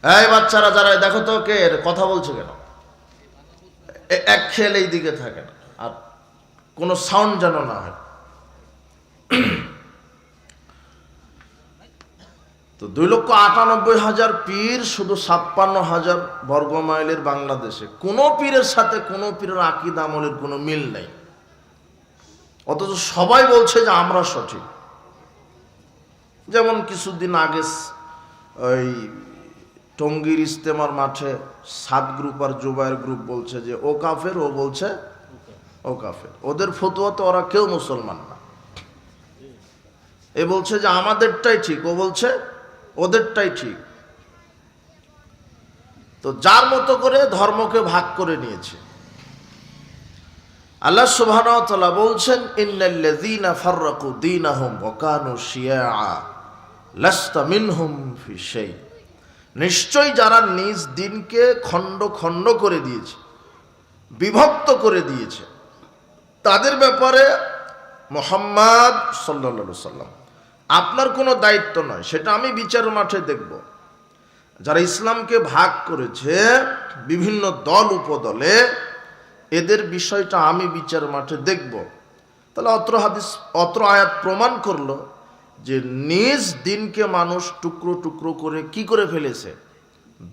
এই বাচ্চারা যারা, দেখো তো কে কথা বলছে কেন, এক খেয়াল এই দিকে থাকে না, আর কোনো সাউন্ড যেন না হয়। তো 2,98,000 পীর শুধু 56,000 বর্গ মাইলের বাংলাদেশে, কোন পীরের সাথে কোন পীরের আকীদা আমলের কোনো মিল নেই, অথচ সবাই বলছে যে আমরা সঠিক। যেমন কিছুদিন আগে ওই টঙ্গীর ইজতেমার মাঠে 7 গ্রুপ আর জুবায়ের গ্রুপ বলছে যে ও কাফের, ও বলছে ও কাফের। ওদের ফতোয়াতে ওরা কেউ মুসলমান না। এ বলছে যে আমাদেরটাই ঠিক, ও বলছে ওদেরটাই ঠিক। তো যার মতো করে ধর্মকে ভাগ করে নিয়েছে। আল্লাহ সুবহানাহু ওয়া তাআলা বলছেন, ইন্নাল্লাযীনা ফাররাকু দীনাহুম ওয়া কানু শিয়াআ লাস্তা মিনহুম ফি শাই। নিশ্চয় যারা নিজ দিনকে খণ্ড খণ্ড করে দিয়েছে, বিভক্ত করে দিয়েছে, তাদের ব্যাপারে মুহাম্মদ সাল্লাল্লাহু আলাইহি সাল্লাম আপনার কোনো দায়িত্ব নয়, সেটা আমি বিচার মাঠে দেখব। যারা ইসলামকে ভাগ করেছে বিভিন্ন দল উপদলে, এদের বিষয়টা আমি বিচার মাঠে দেখব। তাহলে অত্র আয়াত প্রমাণ করলো যে নিজ দিনকে মানুষ টুকরো টুকরো করে কি করে ফেলেছে,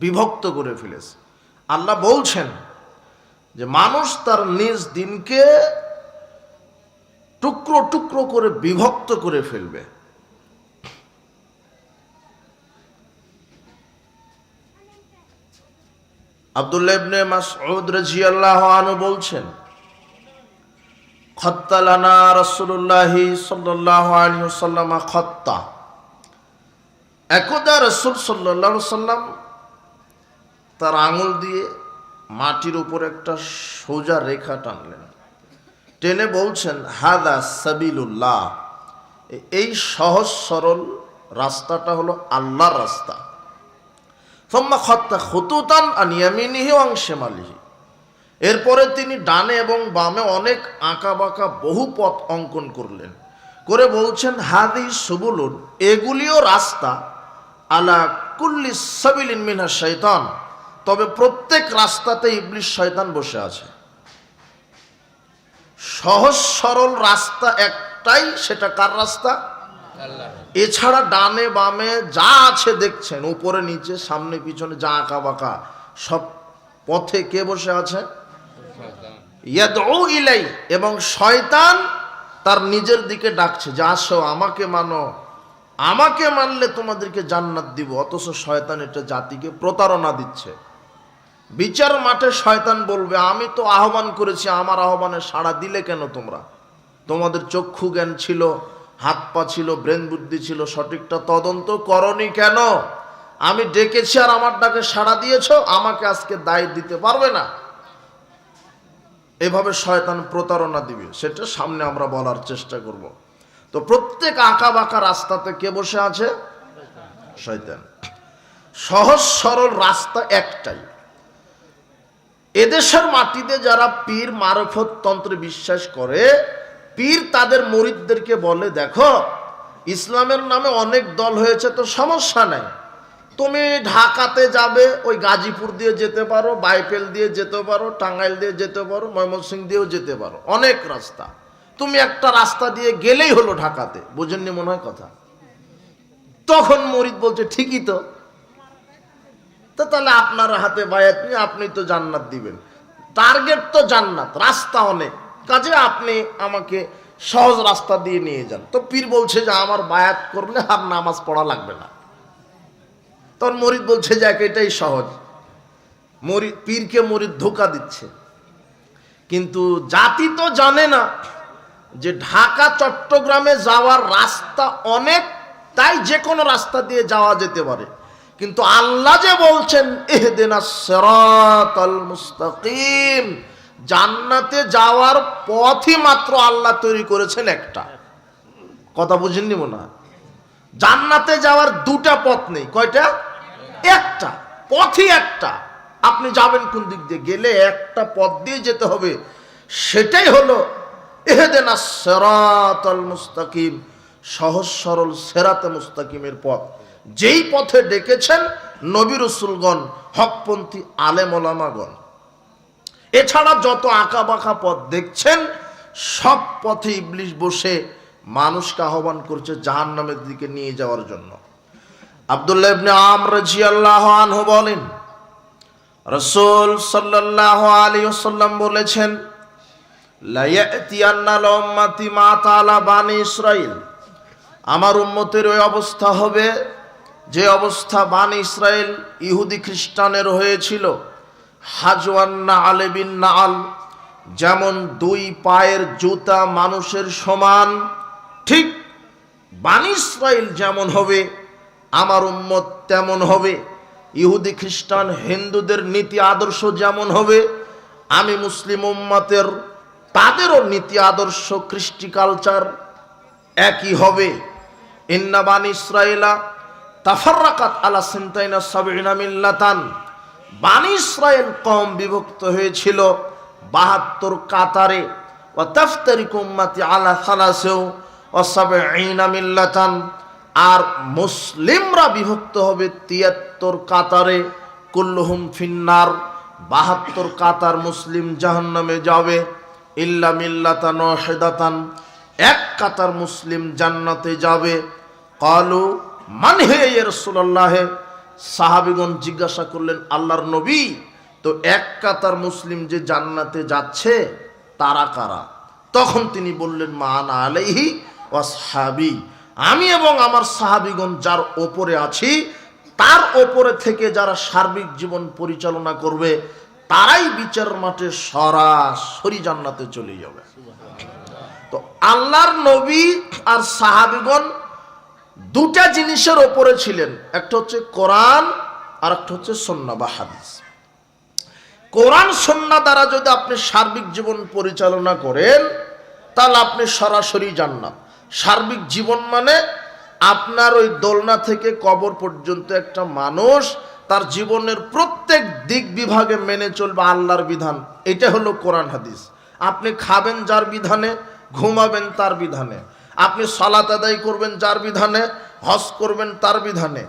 বিভক্ত করে ফেলেছে। আল্লাহ বলছেন যে মানুষ তার নিজ দিনকে টুকরো টুকরো করে বিভক্ত করে ফেলবে। আব্দুল্লাহ ইবনে মাসউদ রাদিয়াল্লাহু আনহু বলছেন, খত্তালানা রাসূলুল্লাহ সাল্লাল্লাহু আলাইহি ওয়াসাল্লাম খত্তা। একদা রাসূল সাল্লাল্লাহু আলাইহি ওয়াসাল্লাম তার আঙুল দিয়ে মাটির উপর একটা সোজা রেখা টানলেন, টেনে বলছেন, হাদা সাবিলুল্লাহ, এই সহজ সরল রাস্তাটা হলো আল্লাহর রাস্তা। সুম্মা খাত্তা খুতুতান আন ইয়ামিনিহি ওয়া আন শিমালিহি। এরপরে তিনি ডানে এবং বামে অনেক আঁকা বাঁকা বহু পথ অঙ্কন করলেন, করে বলছেন, হাদি সুবুলুন, এগুলিও রাস্তা, আলা কুল্লি সাবিলিন মিনাশ শাইতান, তবে প্রত্যেক রাস্তাতে ইবলিস শয়তান বসে আছে। সহজ সরল রাস্তা একটাই, সেটা কার রাস্তা? আল্লাহ। এছাড়া ডানে বামে যা আছে দেখছেন, উপরে নিচে সামনে পিছনে যা আঁকা বাঁকা, সব পথে কে বসে আছে? ইয়াদউ ইলাই, এবং শয়তান তার নিজের দিকে ডাকছে যে আসো আমাকে মানো, আমাকে মানলে তোমাদেরকে জান্নাত দিব। অথচ শয়তান এটা জাতিকে প্রতারণা দিচ্ছে। বিচার মাঠে শয়তান বলবে, আমি তো আহ্বান করেছি, আমার আহ্বানে সাড়া দিলে কেন তোমরা? তোমাদের চক্ষু জ্ঞান ছিল, হাত পা ছিল, ব্রেন বুদ্ধি ছিল, সঠিকটা তদন্ত করনি কেন? আমি ডেকেছি আর আমার ডাকে সাড়া দিয়েছো, আমাকে আজকে দায় দিতে পারবে না। এভাবে শয়তান প্রতারণা দিবে, সেটা সামনে আমরা বলার চেষ্টা করব। তো প্রত্যেক আঁকা বাঁকা রাস্তাতে কে বসে আছে? শয়তান। সহজ সরল রাস্তা একটাই। এদেশের মাটিতে যারা পীর মারফত তন্ত্রে বিশ্বাস করে, পীর তাদের মুরিদদেরকে বলে, দেখো ইসলামের নামে অনেক দল হয়েছে, তো সমস্যা নাই, তুমি ঢাকাতে যাবে, ওই গাজীপুর দিয়ে যেতে পারো, বাইপেল দিয়ে যেতে পারো, টাঙ্গাইল দিয়ে যেতে পারো, ময়মনসিংহ দিয়েও যেতে পারো, অনেক রাস্তা, তুমি একটা রাস্তা দিয়ে গেলেই হলো ঢাকাতে। বুঝেননি মনে হয় কথা? তখন মুরিদ বলছে, ঠিকই তো, তাহলে আপনার হাতে বায়াত নিয়ে আপনি তো জান্নাত দিবেন, টার্গেট তো জান্নাত, রাস্তা অনেক, কাজে আপনি আমাকে সহজ রাস্তা দিয়ে নিয়ে যান। তো পীর বলছে যে আমার বায়াত করলে আর নামাজ পড়া লাগবে না। তখন মুরিদ বলছে যে এটাই সহজ। পীরকে মুরিদ ধোঁকা দিচ্ছে, কিন্তু জাতি তো জানে না যে ঢাকা চট্টগ্রামে যাওয়ার রাস্তা অনেক, তাই যে কোনো রাস্তা দিয়ে যাওয়া যেতে পারে। কিন্তু আল্লাহ যে বলছেন ইহদিনাস সিরাতাল মুস্তাকিম, জান্নাতে যাওয়ার পথই মাত্র আল্লাহ তৈরি করেছেন একটা। কথা বুঝেননি মনে হয়? জান্নাতে যাওয়ার দুটা পথ নেই, কয়টা? একটা পথই একটা। আপনি যাবেন কোন দিক দিয়ে? গেলে একটা পথ দিয়ে যেতে হবে, সেটাই হলো ইহদিনাস সিরাতাল মুস্তাকিম, সহজ সরল সিরাতে মুস্তাকিমের পথ। যেই পথে ডেকেছেন নবী রাসূলগণ, হকপন্থী আলেম ওলামাগণ। এছাড়া যত আঁকা বাঁকা পথ দেখছেন, সব পথে ইবলিশ বসে মানুষকে আহ্বান করছে জাহান্নামের দিকে নিয়ে যাওয়ার জন্য। আব্দুল্লাহ ইবনে আমর রাদিয়াল্লাহু আনহু বলেন, রাসূল সাল্লাল্লাহু আলাইহি ওয়াসাল্লাম বলেছেন, লা ইয়াতিয়ান্না উম্মতি মা তাআলা বানি ইসরাইল, আমার উম্মতের ওই অবস্থা হবে যে অবস্থা বানি ইসরাইল ইহুদি খ্রিস্টানের হয়েছিল। হাজওয়ান নাআল বিন নাআল, যেমন দুই পায়ের জুতা মানুষের সমান, ঠিক বানি ইসরাইল যেমন হবে আমার উম্মত তেমন হবে। ইহুদি খ্রিস্টান হিন্দুদের নীতি আদর্শ যেমন হবে, আমি মুসলিম উম্মতের তাদেরও নীতি আদর্শ কৃষ্টি কালচার একই হবে। ইন্না বানি ইসরাইলা তাফাররাকাত আলা সিনতাইনা সাবঈনা মিল্লাতান, বানি ইসরাইল কওম বিভক্ত হয়েছিল 72 কাতারে। ওয়া তাফতারিকু উম্মতি আলা 73 মিল্লাতান, আর মুসলিমরা বিভক্ত হবে 73 কাতারে। কুল্লুহুম ফিন্নার, 72 কাতার মুসলিম জাহান্নামে যাবে। ইল্লা মিল্লাতান ওয়াহিদাতান, এক কাতার মুসলিম জান্নাতে যাবে। ক্বালু মান হে ইয়া রাসূলুল্লাহ, সাহাবীগণ জিজ্ঞাসা করলেন আল্লাহর নবী, তো এক কাতার মুসলিম যে জান্নাতে যাচ্ছে তারা কারা? তখন তিনি বললেন, মা আনা আলাইহি ওয়া আসহাবী, আমি এবং আমার সাহাবীগণ যার ওপরে আছি তার ওপরে থেকে যারা সার্বিক জীবন পরিচালনা করবে তারাই বিচার মাঠে সরাসরি জান্নাতে চলে যাবে। তো আল্লাহর নবী আর সাহাবীগণ দুটা জিনিসের ওপরে ছিলেন, একটা হচ্ছে কোরআন আর একটা হচ্ছে সুন্নাহ বা হাদিস। কোরআন সুন্নাহ দ্বারা যদি আপনি সার্বিক জীবন পরিচালনা করেন তাহলে আপনি সরাসরি জান্নাত। সার্বিক জীবন মানে আপনার ওই দোলনা থেকে কবর পর্যন্ত একটা মানুষ তার জীবনের প্রত্যেক দিক বিভাগে মেনে চলবে আল্লাহর বিধান, এটা হলো কোরআন হাদিস। আপনি খাবেন যার বিধানে, ঘুমাবেন তার বিধানে, আপনি সালাত আদায় করবেন যার বিধানে, হজ করবেন তার বিধানে,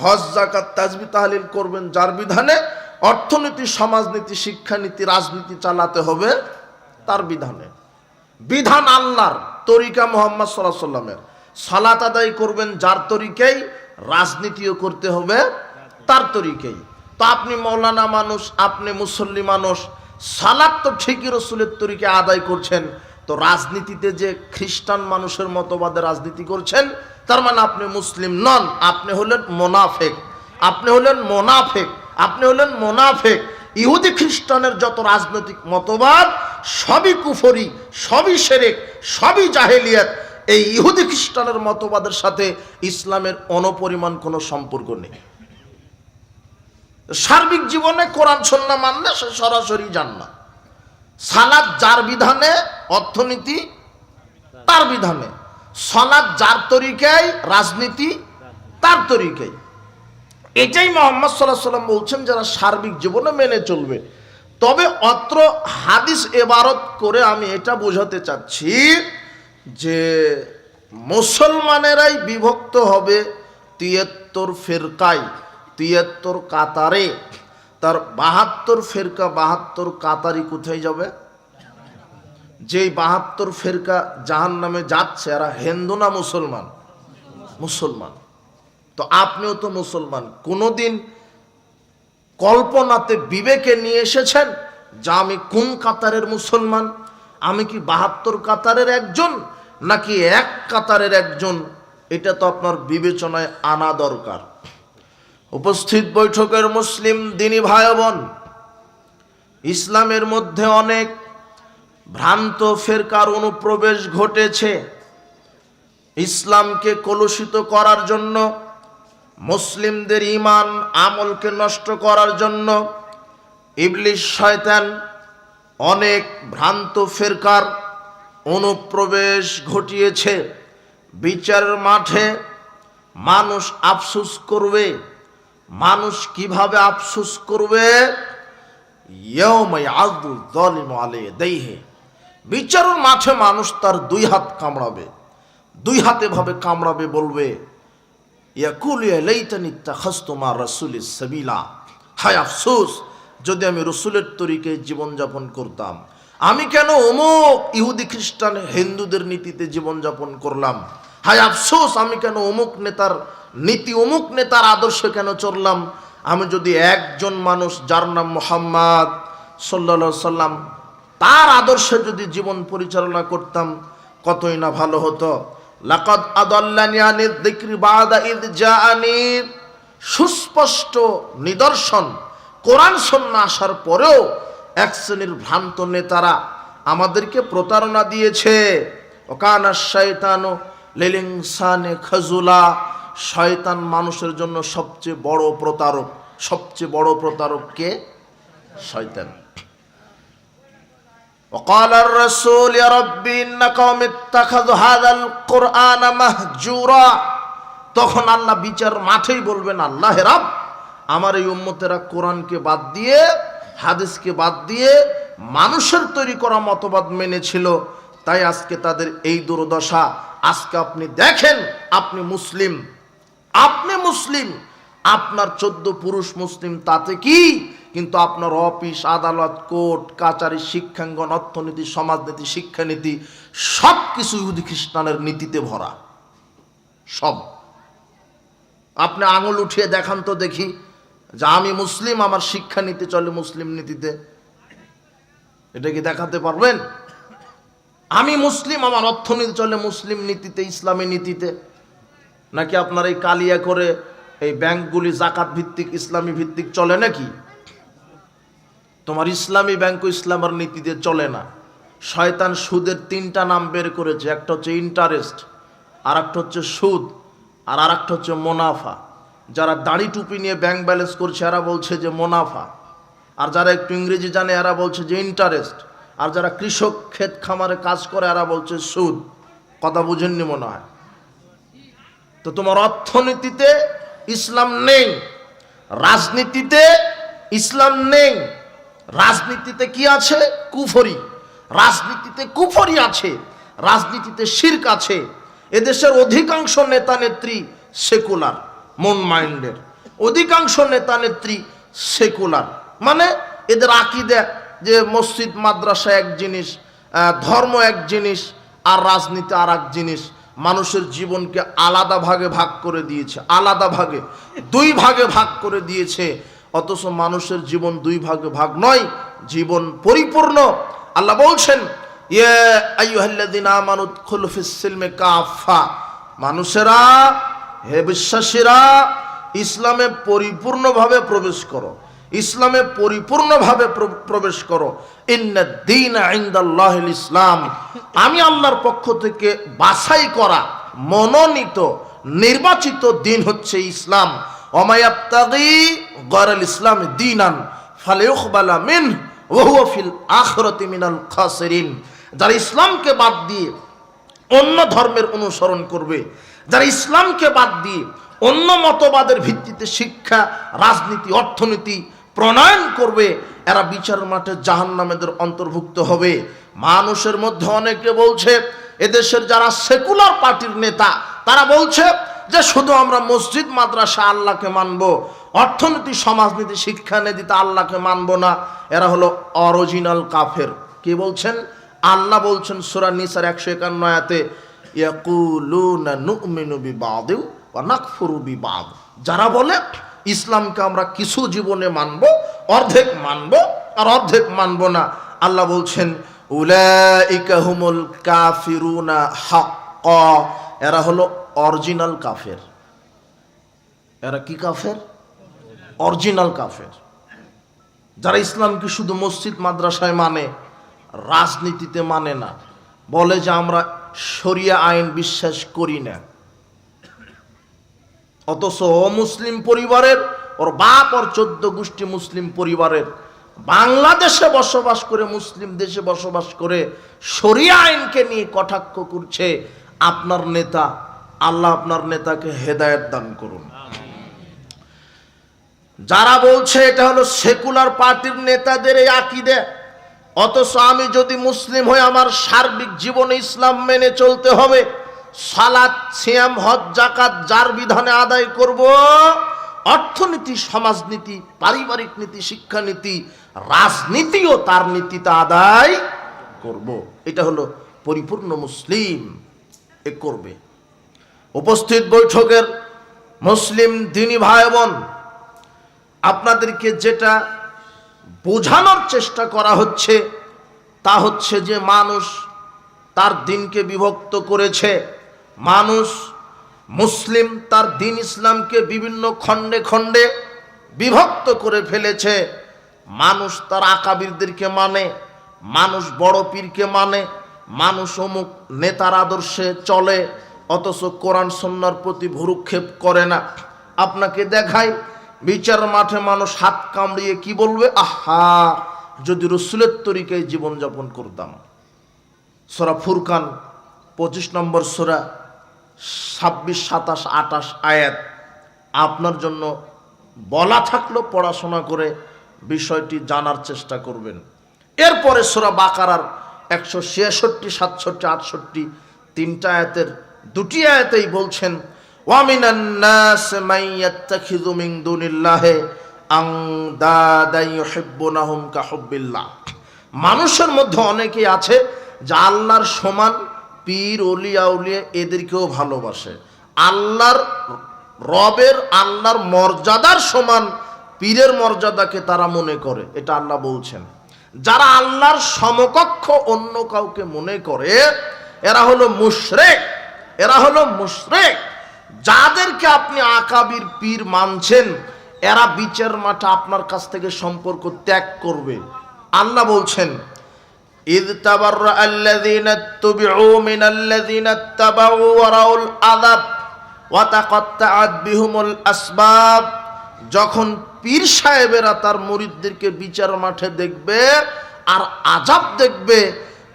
হজ যাকাত তাসবিহ তাহলিল করবেন যার বিধানে, অর্থনীতি সমাজনীতি শিক্ষানীতি রাজনীতি চালাতে হবে তার বিধানে। বিধান আল্লাহর, তরিকা মুহাম্মদ সাল্লাল্লাহু আলাইহি ওয়াসাল্লামের। সালাত আদায় করবেন যার তরিকায়, রাজনীতিও করতে হবে তার তরিকায়। তো আপনি মৌলানা মানুষ, আপনি মুসল্লি মানুষ, সালাত তো ঠিকই রাসূলের তরিকায় আদায় করছেন, তো রাজনীতিতে যে খ্রিস্টান মানুষের মতবাদে রাজনীতি করছেন তার মানে আপনি মুসলিম নন, আপনি হলেন মুনাফিক, আপনি হলেন মুনাফিক, আপনি হলেন মুনাফিক। ইহুদি খ্রিস্টানের যত রাজনৈতিক মতবাদ সবই কুফরি, সবই শিরক, সবই জাহেলিয়াত। এই ইহুদি খ্রিস্টানের মতবাদের সাথে ইসলামের অনপরিমাণ কোনো সম্পর্ক নেই। সার্বিক জীবনে কোরআন সুন্নাহ মানলে সে সরাসরি জান্নাত। সালাত যার বিধানে, অর্থনীতি তার বিধানে, সালাত যার তরিকায়, রাজনীতি তার তরিকায়। এটাই মুহাম্মদ সাল্লাল্লাহু আলাইহি ওয়াসাল্লাম বলছেন যারা সার্বিক জীবনে মেনে চলবে। তবে অত্র হাদিস ইবারত করে আমি এটা বোঝাতে চাচ্ছি যে মুসলমানেরাই বিভক্ত হবে 73 ফিরকায়, 73 কাতারে। তার 72 ফিরকা, 72 কাতারি কোথায় যাবে? যেই 72 ফিরকা জাহান্নামে যাচ্ছে এরা হিন্দু না মুসলমান? মুসলমান। তো আপনিও তো মুসলমান। কোনোদিন কল্পনাতে বিবেকে নিয়ে এসেছেন যে আমি কোন কাতারের মুসলমান? আমি কি 72 কাতারের একজন নাকি এক কাতারের একজন? এটা তো আপনার বিবেচনায় আনা দরকার। উপস্থিত বৈঠকের মুসলিম দিনী ভাই বোন, ইসলামের মধ্যে অনেক ভ্রান্ত ফিরকার অনুপ্রবেশ ঘটেছে। ইসলামকে কলুষিত করার জন্য, মুসলিমদের ঈমান আমলকে নষ্ট করার জন্য ইবলিশ শয়তান অনেক ভ্রান্ত ফিরকার অনুপ্রবেশ ঘটিয়েছে। বিচারের মাঠে মানুষ আফসোস করবে। মানুষ কিভাবে আফসোস করবে? ইয়াউমা ইয়াযু যালিমু আলা ইয়াদাইহি, বিচারের মাঠে মানুষ তার দুই হাত কামড়াবে, দুই হাতে ভাবে কামড়াবে, বলবে ইয়াকুলু ইয়া লাইতানি ইত্তাখাযতু মা রাসূলিস সাবিলা, হায় আফসোস যদি আমি রসুলের তরিকে জীবনযাপন করতাম, আমি কেন অমুক ইহুদি খ্রিস্টান হিন্দুদের নীতিতে জীবনযাপন করলাম, হায় আফসোস আমি কেন অমুক নেতার নীতি অমুক নেতার আদর্শে কেন চললাম। আমি যদি একজন মানুষ যার নাম মুহাম্মদ সাল্লাল্লাহু আলাইহি সাল্লাম তার আদর্শে যদি জীবন পরিচালনা করতাম কতই না ভালো হতো। লাকাদ আদাল্লানি আনিয যিকরি বাদা ইয জাআনি, সুস্পষ্ট নিদর্শন কোরআন সুন্নাহ আসার পরেও এক শ্রেণীর ভ্রান্ত নেতারা আমাদেরকে প্রতারণা দিয়েছে। ওয়াকানা শাইতানু লিল ইনসানি খাজুলা, শয়তান মানুষের জন্য সবচেয়ে বড় প্রতারক। সবচেয়ে বড় প্রতারক কে? শয়তান। وقال الرسول يا ربي إن قوم اتخذوا هذا القرآن مهجورا, তখন আল্লাহ বিচার মাঠেই বলবেন, আল্লাহ হে রব, আমার এই উম্মতেরা কোরআনকে বাদ দিয়ে হাদিসকে বাদ দিয়ে মানুষের তৈরি করা মতবাদ মেনেছিল, তাই আজকে তাদের এই দুর্দশা। আজকে আপনি দেখেন, আপনি মুসলিম, আপনার 14 পুরুষ মুসলিম তাতে কি, কিন্তু আপনার অফিস আদালত কোর্ট কাচারি শিক্ষাঙ্গন অর্থনীতি সমাজনীতি শিক্ষানীতি সব কিছু ইহুদি খ্রিস্টানের নীতিতে ভরা। সব আপনি আঙুল উঠিয়ে দেখান তো দেখি যে আমি মুসলিম, আমার শিক্ষানীতি চলে মুসলিম নীতিতে। এটা কি দেখাতে পারবেন? আমি মুসলিম, আমার অর্থনীতি চলে মুসলিম নীতিতে ইসলামী নীতিতে? নাকি আপনার এই কালিয়া করে এই ব্যাংকগুলি জাকাত ভিত্তিক ইসলামী ভিত্তিক চলে নাকি? তোমার ইসলামী ব্যাংক ইসলামের নীতিতে চলে না। শয়তান সুদের 3টা নাম বের করেছে, একটা হচ্ছে ইন্টারেস্ট, আর একটা হচ্ছে সুদ, আর একটা হচ্ছে মুনাফা। যারা দাড়ি টুপি নিয়ে ব্যাংক ব্যালেন্স করছে এরা বলছে যে মুনাফা, আর যারা একটু ইংরেজি জানে এরা বলছে যে ইন্টারেস্ট, আর যারা কৃষক ক্ষেত খামারে কাজ করে এরা বলছে সুদ। কথা বুঝেননি মনে হয়। তো তোমার অর্থনীতিতে ইসলাম নেই, রাজনীতিতে ইসলাম নেই। রাজনীতিতে কি আছে? কুফরি। রাজনীতিতে কুফরি আছে, রাজনীতিতে শিরক আছে। এদেশের অধিকাংশ নেতা নেত্রী সেকুলার, মন মাইন্ডের অধিকাংশ নেতা নেত্রী সেকুলার। মানে এদের আকীদা যে মসজিদ মাদ্রাসা এক জিনিস, ধর্ম এক জিনিস, আর রাজনীতি আর এক জিনিস। মানুষের জীবনকে আলাদা ভাগে ভাগ করে দিয়েছে, আলাদা ভাগে 2 ভাগে ভাগ করে দিয়েছে। অথচ মানুষের জীবন 2 ভাগে ভাগ নয়, জীবন পরিপূর্ণ। আল্লাহ বলছেন, ইয়া আইয়ুহাল্লাযীনা আমানু উদখুলু ফিস সিলমি কাফা, মানুষেরা, হে বিশ্বাসীরা, ইসলামে পরিপূর্ণভাবে প্রবেশ করো, ইসলামে পরিপূর্ণভাবে প্রবেশ করো। ইন্নাদ দীনা ইনদাল্লাহিল ইসলাম, আমি আল্লাহর পক্ষ থেকে বাছাই করা মনোনীত নির্বাচিত দিন হচ্ছে ইসলাম। ওয়া ইয়াবতাগি গায়রাল ইসলাম দীনান ফালাইউকবালা মিনহু ওয়া হুয়া ফিল আখিরাতি মিনাল খাসিরিন, যারা ইসলামকে বাদ দিয়ে অন্য ধর্মের অনুসরণ করবে, যারা ইসলামকে বাদ দিয়ে অন্য মতবাদের ভিত্তিতে শিক্ষা রাজনীতি অর্থনীতি প্রণয়ন করবে, এরা বিচার মাঠে জাহান্নামেদের অন্তর্ভুক্ত হবে। মানুষের মধ্যে অনেকে বলছে, এদেশের যারা সেকুলার পার্টির নেতা তারা বলছে যে শুধু আমরা মসজিদ মাদ্রাসা আল্লাহকে মানব, অর্থনীতি সমাজনীতি শিক্ষানীতিতে আল্লাহকে মানব না। এরা হলো অরিজিনাল কাফের। কে বলছেন? আল্লাহ বলছেন সূরা নিসার 151 আয়াতে, ইয়াকুলুনা নুমিনু বিবাদি ওয়া নাকফুরু বিবাদ, যারা বলে ইসলামকে আমরা কিছু জীবনে মানব, অর্ধেক মানব আর অর্ধেক মানব না। আল্লাহ বলছেন উলাইকা হুমুল কাফিরুনা হাক্কা, এরা হলো অরিজিনাল কাফের। এরা কি কাফের? অরিজিনাল কাফের। যারা ইসলামকে শুধু মসজিদ মাদ্রাসায় মানে, রাজনীতিতে মানে না, বলে যে আমরা শরিয়া আইন বিশ্বাস করি না। অথচ অমুসলিম পরিবারের, ওর বাপ ওর 14 গোষ্ঠী মুসলিম পরিবারের, বাংলাদেশে বসবাস করে, মুসলিম দেশে বসবাস করে শরিয়া আইনকে নিয়ে কটাক্ষ করছে। আপনার নেতা, আল্লাহ আপনার নেতাকে হেদায়েত দান করুন। যারা বলছে এটা হলো সেকুলার পার্টির নেতাদের এই আকীদা, অথচ আমি যদি মুসলিম হই আমার সার্বিক জীবনে ইসলাম মেনে চলতে হবে, সালাত, সিয়াম, হজ, যাকাত যার বিধানে আদায় করব, অর্থনীতি, সমাজনীতি, পারিবারিক নীতি, শিক্ষানীতি, রাজনীতিও তার নীতিতে আদায় করব। এটা হলো পরিপূর্ণ মুসলিম, এ করবে। উপস্থিত বৈঠকের মুসলিম দিনী ভাই বোন, আপনাদেরকে যেটা বোঝানোর চেষ্টা করা হচ্ছে তা হচ্ছে যে মানুষ তার দিনকে বিভক্ত করেছে। মানুষ মুসলিম তার দিন ইসলামকে বিভিন্ন খণ্ডে খণ্ডে বিভক্ত করে ফেলেছে। মানুষ তার আকাবিরদেরকে মানে, মানুষ বড় পীরকে মানে, মানুষ অমুক নেতার আদর্শে চলে, অথচ কোরআন সুন্নাহর প্রতি ভ্রুক্ষেপ করে না। আপনাকে দেখাই বিচার মাঠে মানুষ হাত কামড়িয়ে কি বলবে, আহা যদি রসুলের তরিকায় জীবনযাপন করতাম। সূরা ফুরকান 25 নম্বর সূরা 26, 27, 28 আয়াত আপনার জন্য বলা থাকলো, পড়াশোনা করে বিষয়টি জানার চেষ্টা করবেন। এরপরে সূরা বাকারার 166, 67, 68 তিনটা আয়াতের দুটি আয়াতেই বলছেন, ওয়ামিনান নাস মান ইয়াত্তাখিযু মিন দুনিল্লাহি আনদাদান ইউহিব্বুনাহুম কাহুব্বিল্লাহ। মানুষের মধ্যে অনেকেই আছে যা আল্লাহর সমান পীর, ওলিয়া উলিয়া এদেরকেও ভালোবাসে। আল্লাহর রবের, আল্লাহর মর্যাদার সমান পীরের মর্যাদাকে তারা মনে করে। এটা আল্লাহ বলছেন। যারা আল্লাহর সমকক্ষ অন্য কাউকে মনে করে এরা হলো মুশরিক, এরা হলো মুশরিক। যাদেরকে আপনি আকাবির পীর মানছেন এরা বিচার মাঠে আপনার কাছ থেকে সম্পর্ক ত্যাগ করবে। আল্লাহ বলছেন, ইয তাবাররা আল্লাযীনা ইত্তাবিউ মিনাল্লাযীনা ইত্তাবাউ ওয়া রাউল আযাব ওয়া তাকাত্তাআত বিহুমুল আসবাব। যখন পীর সাহেবেরা তার মুরিদদেরকে বিচার মাঠে দেখবে আর আযাব দেখবে,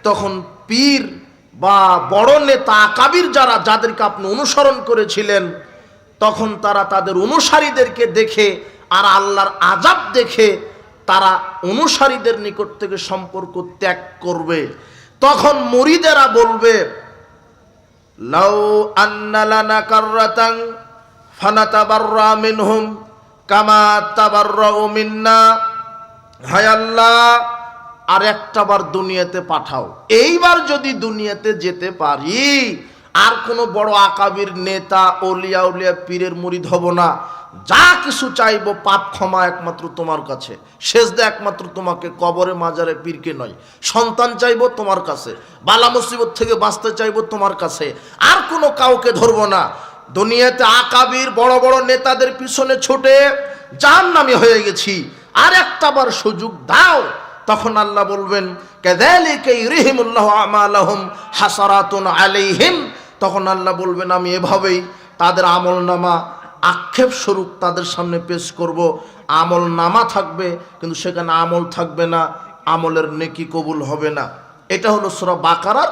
তখন পীর বা বড় নেতা আকাবির যারা, যাদেরকে আপনি অনুসরণ করেছিলেন, তখন তারা তাদের অনুসারীদেরকে দেখে আর আল্লাহর আযাব দেখে তারা অনুসারীদের নিকট থেকে সম্পর্ক ত্যাগ করবে। তখন মুরিদেরা বলবে, লাউ আন্না লানা কাররাতান ফানাতাবাররা মিনহুম কামা তাবাররাউ মিন্না। হায় আল্লাহ, আর একটা বার দুনিয়াতে পাঠাও। এইবার যদি দুনিয়াতে যেতে পারি আর কোনো বড় আকাবির নেতা, ওলিয়া উলিয়া পীরের মুরিদ হব না। যা কিছু চাইবো পাপ ক্ষমা একমাত্র তোমার কাছে, সেজদা একমাত্র তোমাকে, কবরে মাজারে পীরকে নয়। সন্তান চাইবো তোমার কাছে, বালা মুসিবত থেকে বাঁচতে চাইবো তোমার কাছে, আর কোনো কাউকে ধরবো না। দুনিয়াতে আকাবির বড় বড় নেতাদের পিছনে ছুটে জাহান্নামী হয়ে গেছি, আর একটা বার সুযোগ দাও। তখন আল্লাহ বলবেন, কাযালিকা ইউরিহিমুল্লাহু আমালাহুম হাসারাতুন আলাইহিম। তখন আল্লাহ বলবেন, আমি এভাবেই তাদের আমলনামা আক্ষেপ স্বরূপ তাদের সামনে পেশ করব। আমল নামা থাকবে কিন্তু সেখানে আমল থাকবে না, আমলের নেকি কবুল হবে না। এটা হলো সূরা বাকারার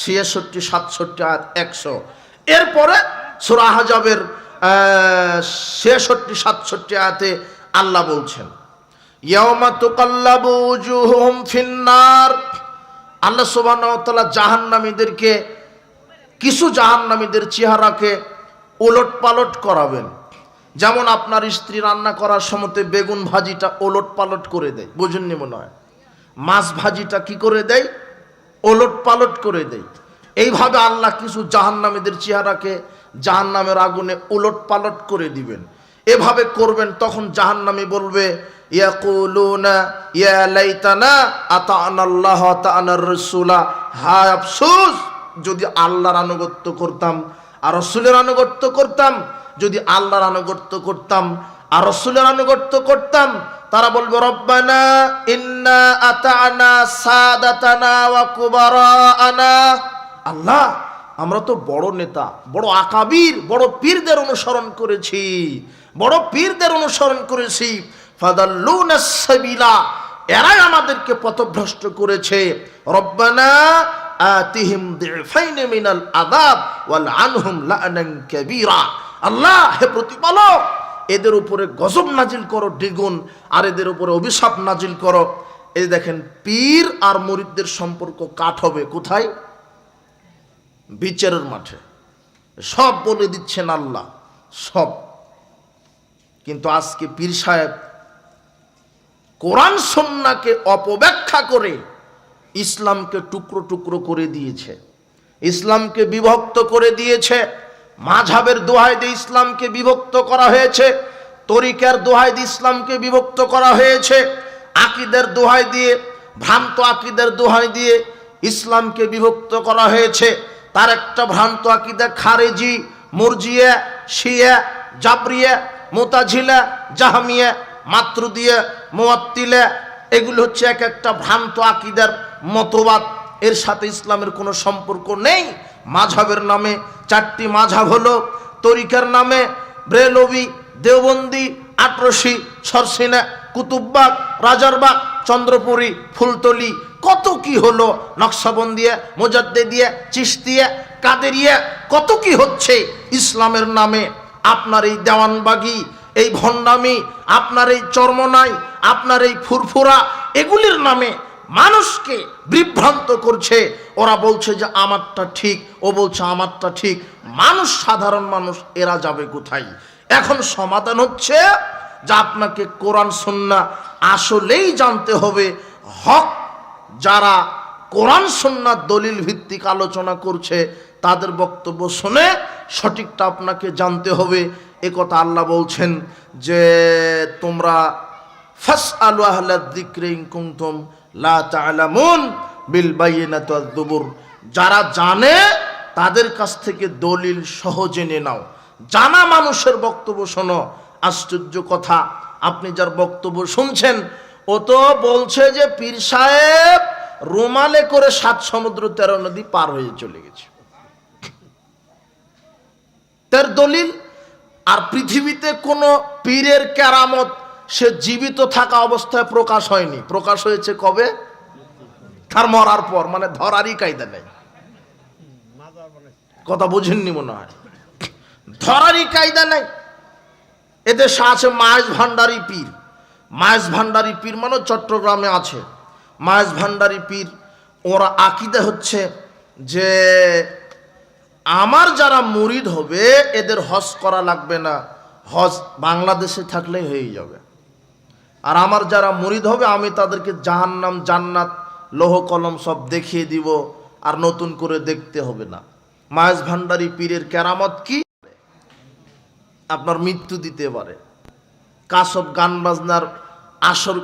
66, 67 আয়াত 100। এরপরে সূরা আহজাবের 66, 67 আয়াতে আল্লাহ বলছেন, ইয়াওমা তুকাল্লাবু উজুহুহুম ফিন্নার। আল্লাহ সুবহানাহু ওয়া তাআলা জাহান্নামীদেরকে, কিছু জাহান্নামীদের চেহারাকে ওলট পালট করাবেন। যেমন আপনার স্ত্রী রান্না করার সময়তে বেগুন ভাজিটা ওলট পালট করে দেয়, বুঝেননি মনে হয়? মাছ ভাজিটা কি করে দেয়? ওলট পালট করে দেয়। এইভাবে আল্লাহ কিছু জাহান্নামীদের চেহারাকে জাহান্নামের আগুনে ওলট পালট করে দিবেন। এভাবে করবেন, তখন জাহান্নামী বলবে, ইয়াকুলুনা ইয়া লাইতানা আতা'নাল্লাহ ওয়া আতা'নার রাসূলা। হায় আফসোস, যদি আল্লাহর আনুগত্য করতাম আর রাসূলের আনুগত্য করতাম, যদি আল্লাহর আনুগত্য করতাম আর রাসূলের আনুগত্য করতাম। তারা বলবে, রব্বানা ইন্না আতা'না সাদাতানা ওয়া কুবারাআনা। আল্লাহ, আমরা তো বড় নেতা, বড় আকাবির, বড় পীরদের অনুসরণ করেছি, বড় পীরদের অনুসরণ করেছি। ফাদাল্লুনাস সাবিলা, এরাই আমাদেরকে পথভ্রষ্ট করেছে। রব্বানা আতিহিম দিফাইন মিনাল আযাব ওয়াল আনহুম লা'নান কাবীরা। আল্লাহ, হে প্রতিপালক, এদের উপরে গজব নাজিল করো দ্বিগুণ, আর এদের উপরে অভিশাপ নাজিল করো। এই দেখেন, পীর আর মুরিদদের সম্পর্ক কাট হবে কোথায়? বিচারের মাঠে। সব বলে দিচ্ছেন আল্লাহ, সব। কিন্তু আজকে পীর সাহেব কোরআন সুন্নাহকে অপব্যাখ্যা করে ইসলামকে টুকরো টুকরো করে দিয়েছে, ইসলামকে বিভক্ত করে দিয়েছে। মাযহাবের দোহাই দিয়ে ইসলামকে বিভক্ত করা হয়েছে, তরিকার দোহাই দিয়ে ইসলামকে বিভক্ত করা হয়েছে, আকীদার দোহাই দিয়ে, ভ্রান্ত আকীদার দোহাই দিয়ে ইসলামকে বিভক্ত করা হয়েছে। তার একটা ভ্রান্ত আকীদা খারেজি, মুরজিয়া, শিয়া, জাবরিয়া, মুতাজিলা, জাহমিয়া, মাতুরিদিয়া, মুআত্তিলা, এগুলো হচ্ছে এক একটা ভ্রান্ত আকীদার মতবাদ। এর সাথে ইসলামের কোনো সম্পর্ক নেই। মাযহাবের নামে 4টি মাযহাব হলো, তরিকার নামে ব্রেলভি, দেওবন্দি, আটরশি, সরসিনা, কুতুববাগ, রাজারবাগ, চন্দ্রপুরী, ফুলতলি, কত কি হলো, নকশবন্দিয়া, মুজাদ্দিদিয়া, চিশতিয়া, কাদেরিয়া, কত কি হচ্ছে ইসলামের নামে। আপনার এই দেওয়ানবাগি, এই ভণ্ডামি, আপনার এই চরমনাই, আপনার এই ফুরফুরা, এগুলির নামে মানুষকে বিভ্রান্ত করছে। ওরা বলছে যে আমারটা ঠিক, ও বলছে আমারটা ঠিক। মানুষ, সাধারণ মানুষ, এরা যাবে কোথায়? এখন সমাধান হচ্ছে যে আপনাকে কোরআন সুন্নাহ আসলেই জানতে হবে। হক যারা কোরআন সুন্নাহ দলিল ভিত্তিক আলোচনা করছে তাদের বক্তব্য শুনে সঠিকটা আপনাকে জানতে হবে। একথা আল্লাহ বলছেন যে তোমরা ফাসআলু আহলায যিকরি ইন কুনতুম লা তা'লামুন বিল বায়িনাতি ওয়াজ যুবুর। যারা জানে তাদের কাছ থেকে দলিল সহ জেনে নাও। জানা মানুষের বক্তব্য শোনো। আশ্চর্য কথা, আপনি যার বক্তব্য শুনছেন ও তো বলছে যে পীর সাহেব রুমালে করে 7 সমুদ্র 13 নদী পার হয়ে চলে গেছে, তার দলিল। আর পৃথিবীতে কোনো পীরের কেরামত সে জীবিত থাকা অবস্থায় প্রকাশ হয়নি, প্রকাশ হয়েছে কবে? তার মরার পর, মানে ধরারই কায়দা নেই। কথা বুঝেননি মনে হয়, ধরারই কায়দা নেই। এদেশে আছে মায়েজ ভান্ডারী পীর। মায়েজ ভান্ডারী পীর মানে চট্টগ্রামে আছে মায়েজ ভান্ডারী পীর। ওরা আকীদা হচ্ছে যে আমার যারা মুরিদ হবে এদের হজ করা লাগবে না, হজ বাংলাদেশে থাকলেই হয়ে যাবে। আর আমার যারা মুরিদ হবে আমি তাদেরকে জাহান্নাম, জান্নাত, লৌহ কলম সব দেখিয়ে দিব, আর নতুন করে দেখতে হবে না। মায়েজ ভান্ডারী পীরের কেরামত কি? আপনার মৃত্যু দিতে পারে। কাসব, গান বাজনার আসর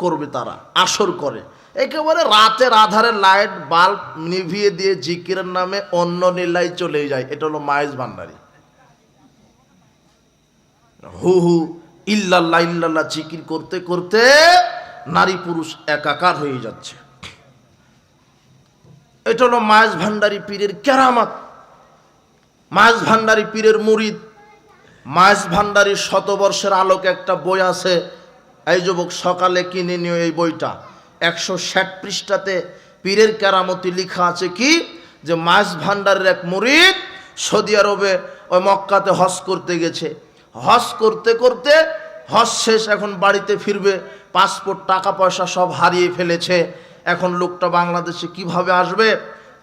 করবে, তারা আসর করে একেবারে রাতের আধারে লাইট বাল্ব নিভিয়ে দিয়ে জিকিরের নামে অন্য নীলায় চলে যায়। এটা হলো মায়েজ ভান্ডারী। হু হু ইল্লাল্লাহ ইল্লাল্লাহ জিকির করতে করতে নারী পুরুষ একাকার হয়ে যাচ্ছে। এটা হলো মায়েজ ভান্ডারী পীরের কেরামত। মায়েজ ভান্ডারী পীরের মুরিদ। মায়েজ ভান্ডারীর 100 বর্ষের আলোকে একটা বই আছে, এই যুবক সকালে কিনে নিও এই বইটা। 160 পৃষ্ঠাতে পীরের কেরামতি লেখা আছে কি যে মায়েজ ভান্ডারের এক মুরিদ সৌদি আরবে ওই মক্কাতে হজ করতে গেছে। হজ করতে করতে হজ শেষ, এখন বাড়িতে ফিরবে, পাসপোর্ট, টাকা পয়সা সব হারিয়ে ফেলেছে। এখন লোকটা বাংলাদেশে কিভাবে আসবে?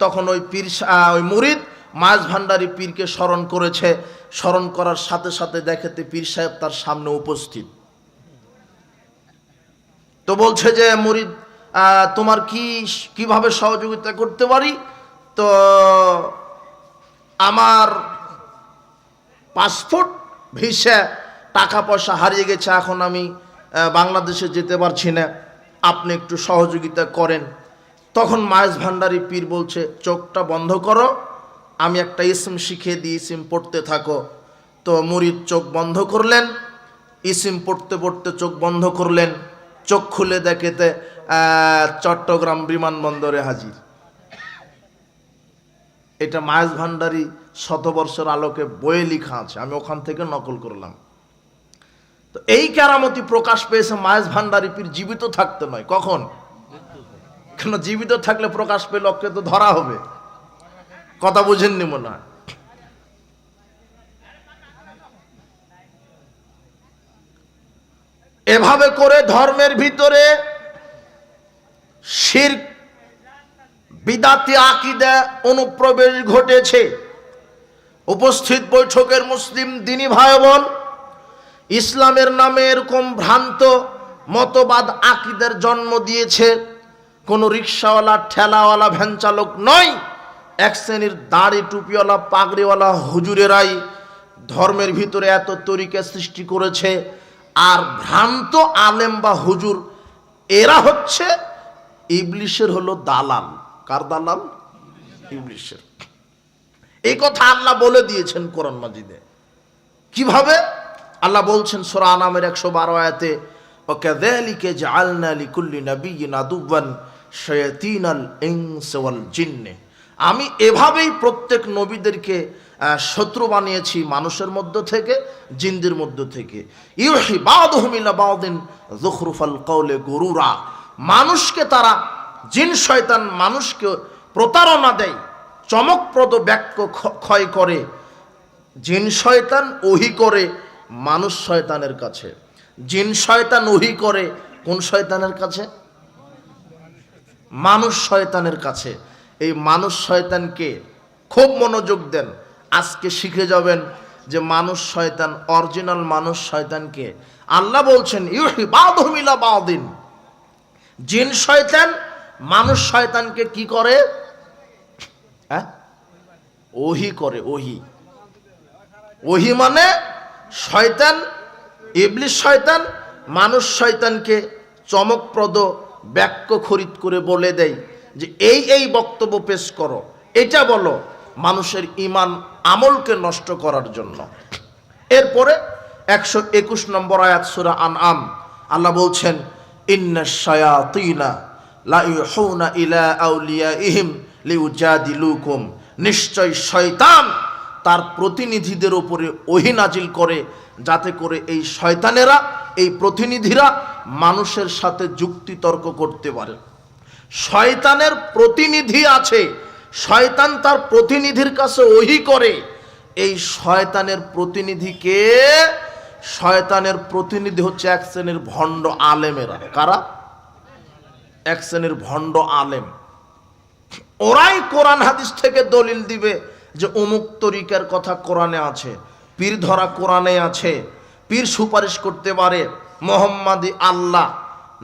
তখন ওই পীর, ওই মুরিদ মায়েজ ভান্ডারী পীরকে স্মরণ করেছে। স্মরণ করার সাথে সাথে দেখেতে পীর সাহেব তার সামনে উপস্থিত। তো বলছে যে মুরিদ, তোমার কিভাবে সহযোগিতা করতে পারি? তো আমার পাসপোর্ট, ভিসা, টাকা পয়সা হারিয়ে গেছে, এখন আমি বাংলাদেশে যেতে পারছি না, আপনি একটু সহযোগিতা করেন। তখন মায়েজ ভান্ডারী পীর বলছে চোখটা বন্ধ করো, আমি একটা ইসম শিখিয়ে দিই, ইসিম পড়তে থাকো। তো মুরিদ চোখ বন্ধ করলেন, ইসিম পড়তে পড়তে চোখ বন্ধ করলেন। চোখ খুলে দেখেতে চট্টগ্রাম বিমানবন্দরে হাজির। এটা মায়েজ ভান্ডারী 100 বর্ষের আলোকে বইয়ে লেখা আছে, আমি ওখান থেকে নকল করলাম। তো এই কেরামতি প্রকাশ পেয়েছে মায়েজ ভান্ডারী পীর জীবিত থাকতে নয়। কখন? কেন জীবিত থাকলে প্রকাশ পেয়ে লোককে তো ধরা হবে। কথা বুঝেননি মনে হয়। এভাবে করে ধর্মের ভিতরে শিরক, বিদাতি আকীদা অনুপ্রবেশ ঘটেছে। উপস্থিত বৈঠকের মুসলিম দিনী ভাই বোন, ইসলামের নামে এরকম ভ্রান্ত মতবাদ আকীদার জন্ম দিয়েছে কোনো রিকশাওয়ালা, ঠেলাওয়ালা, ভ্যান চালক নয়, এক শ্রেণীর দাড়ি টুপিওয়ালা, পাগড়িওয়ালা হুজুরেরাই ধর্মের ভিতরে এত তরিকা সৃষ্টি করেছে। আর ভ্রান্ত আলেম বা হুজুর এরা হচ্ছে ইবলিশের হলো দালাল। কার দালাল? ইবলিশের। এই কথা আল্লাহ বলে দিয়েছেন কোরআন মাজিদে। কিভাবে? আল্লাহ বলছেন সূরা আনামের 112 আয়াতে, ওয়াকাযালিকা জাআলনা লিকুল্লি নাবিয়্যিন আদুওয়ান শায়াতিনাল ইনসি ওয়াল জিন্নি। আমি এভাবেই প্রত্যেক নবীদেরকে শত্রু বানিয়েছি মানুষের মধ্য থেকে, জিনদের মধ্য থেকে। ইউহি বাদুহুম ইলা বাদিন যুখরুফাল কওলি গুরুরা। মানুষকে তারা, জিন শয়তান মানুষকে প্রতারণা দেয়, চমকপ্রদ বাক্য ক্ষয় করে। জিন শয়তান ওহী করে মানুষ শয়তানের কাছে। জিন শয়তান ওহী করে কোন শয়তানের কাছে? মানুষ শয়তানের কাছে। এই মানুষ শয়তানকে খুব মনোযোগ দেন, আজকে শিখে যাবেন যে মানুষ শয়তান, অরিজিনাল মানুষ শয়তানকে আল্লাহ বলছেন ইউহি বাদুহুম ইলা বাদিন। জিন শয়তান মানুষ শয়তানকে কি করে? ওহী করে। ওহী, ওহী মানে শয়তান, ইবলিশ শয়তান মানুষ শয়তানকে চমকপ্রদ বাক্য খরিদ করে বলে দেয় যে এই এই বক্তব্য পেশ করো, এটা বলো, মানুষের ঈমান আমলকে নষ্ট করার জন্য। এরপরে 121 নম্বর আয়াত সূরা আনআম, আল্লাহ বলছেন ইন্নাশ শায়াতিনা লা ইউহুনা ইলা আউলিয়াইহিম লিউজাদিলুকুম। নিশ্চয় শয়তান তার প্রতিনিধিদের উপরে ওহী নাজিল করে যাতে করে এই শয়তানেরা, এই প্রতিনিধিরা মানুষের সাথে যুক্তি তর্ক করতে পারে। শয়তানের প্রতিনিধি আছে, শয়তান তার প্রতিনিধির কাছে ওহী করে। এই শয়তানের প্রতিনিধিকে, শয়তানের প্রতিনিধি হচ্ছে এক শ্রেণীর ভণ্ড আলেমেরা। কারা? এক শ্রেণীর ভণ্ড আলেম। ওরাই কোরআন হাদিস থেকে দলিল দিবে যে অমুক তরিকার কথা কোরআনে আছে, পীর ধরা কোরআনে আছে, পীর সুপারিশ করতে পারে, মোহাম্মদী আল্লাহ,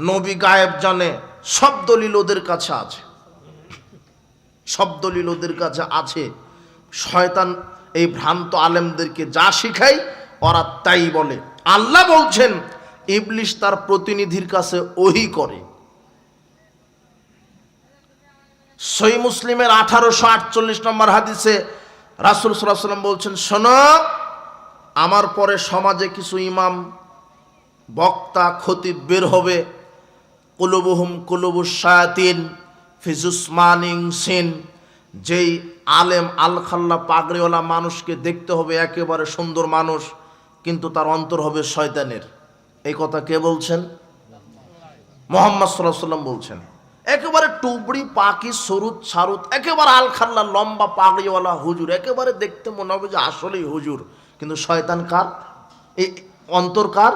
নবী গায়েব জানে, সব দলিল ওদের কাছে আছে, সব দলিল ওদের কাছে আছে। শয়তান এই ভ্রান্ত আলেমদেরকে যা শিখায় ওরা তাই বলে। আল্লাহ বলছেন ইবলিশ তার প্রতিনিধির কাছে ওহী করে। সহিহ মুসলিমের 1848 নম্বর হাদিসে রাসূল সাল্লাল্লাহু আলাইহি ওয়াসাল্লাম বলছেন, শোনো, আমার পরে সমাজে কিছু ইমাম, বক্তা, খতিব বের হবে, কুলুবুহুম কুলুবুশ শায়াতিন ফি জুসমানিন সিন। যেই আলেম আলখাল্লা পাগড়িওয়ালা মানুষকে দেখতে হবে একেবারে সুন্দর মানুষ, কিন্তু তার অন্তর হবে শয়তানের। এই কথা কে বলছেন? মুহাম্মদ সাল্লাল্লাহু আলাইহি ওয়াসাল্লাম বলছেন। একেবারে টুবড়ি পাকি সরুত সারুত, একেবারে আলখাল্লা লম্বা পাগড়িওয়ালা হুজুর, একেবারে দেখতে মনে হবে যে আসলেই হুজুর, কিন্তু শয়তান কার? এই অন্তর কার?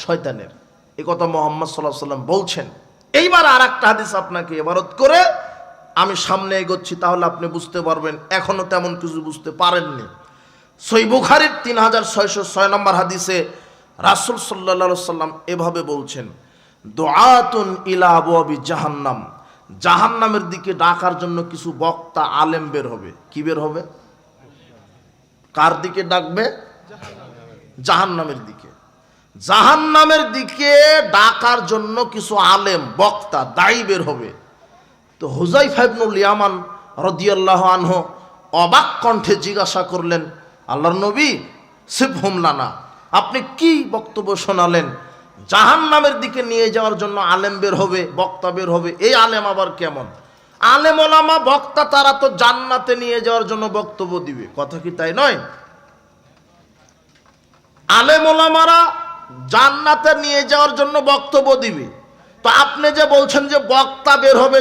শয়তানের। এই কথা মুহাম্মদ সাল্লাল্লাহু আলাইহি ওয়াসাল্লাম বলছেন। এইবার আর একটা হাদিস আপনাকে ইবারত করে আমি সামনে এগোচ্ছি, তাহলে আপনি বুঝতে পারবেন, এখনো তেমন কিছু বুঝতে পারেননি। সহিহ বুখারীর 3606 নম্বর হাদিসে রাসূল সাল্লাল্লাহু আলাইহি ওয়াসাল্লাম এভাবে বলছেন, দুআতুন ইলা আবওয়াবি জাহান্নাম। জাহান্নামের দিকে ডাকার জন্য কিছু বক্তা আলেম বের হবে। কি বের হবে? কার দিকে ডাকবে? জাহান্নামের দিকে। জাহান্নামের দিকে ডাকার জন্য কিছু আলেম, বক্তা, দায়ী বের হবে। তো হুযায়ফা ইবনুল ইয়ামান রাদিয়াল্লাহু আনহু অবাক কণ্ঠে জিজ্ঞাসা করলেন, আল্লাহর নবী, সিফহুম লানা, আপনি কি বক্তব্য শোনালেন? জাহান্নামের দিকে নিয়ে যাওয়ার জন্য আলেম বের হবে, বক্তা বের হবে, এই আলেম আবার কেমন? আলেম ওলামা বক্তা তারা তো জান্নাতে নিয়ে যাওয়ার জন্য বক্তব্য দিবে, কথা কি তাই নয়? আলেম ওলামারা জান্নাতে নিয়ে যাওয়ার জন্য বক্তব্য দিবে। তো আপনি যে বলছেন যে বক্তা বের হবে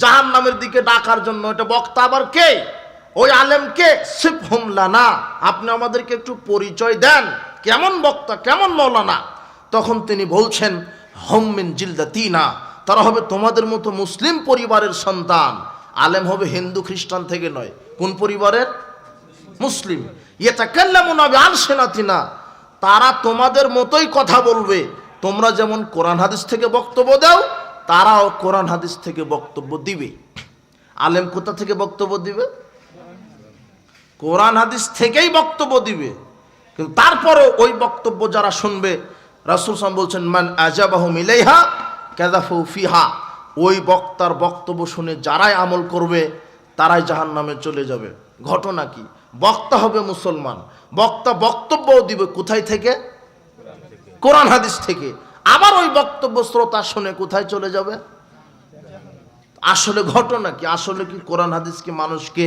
জাহান্নামের দিকে ডাকার জন্য, এটা বক্তা আবার কে? ওই আলেম কে? সিফহুম লানা, আপনি আমাদেরকে একটু পরিচয় দেন, কেমন বক্তা, কেমন মৌলানা? তখন তিনি বলছেন, হুম মিন জিলদাতিনা, তারা হবে তোমাদের মতো মুসলিম পরিবারের সন্তান। আলেম হবে হিন্দু খ্রিস্টান থেকে নয়। কোন পরিবারের? মুসলিম। ইয়াতাকাল্লামুনা বিআলসিনাতিনা, তারা তোমাদের মতোই কথা বলবে। তোমরা যেমন কোরআন হাদিস থেকে বক্তব্য দাও, তারাও কোরআন হাদিস থেকে বক্তব্য দিবে। আলেম কোথা থেকে বক্তব্য দিবে? কোরআন হাদিস থেকেই বক্তব্য দিবে। কিন্তু তারপরে ওই বক্তব্য যারা শুনবে, রাসূল সাল্লাল্লাহু আলাইহি ওয়াসাল্লাম বলছেন, মান আজাবাহুম ইলাইহা কাযাফু ফিহা, ওই বক্তার বক্তব্য শুনে যারাই আমল করবে তারাই জাহান্নামে চলে যাবে। ঘটনা কি? বক্তা হবে মুসলমান, বক্তা বক্তব্য দিবে কোথায় থেকে? কোরআন হাদিস থেকে। আবার ওই বক্তব্য শ্রোতা শুনে কোথায় চলে যাবে? আসলে ঘটনা কি? আসলে কি কোরআন হাদিস কি মানুষকে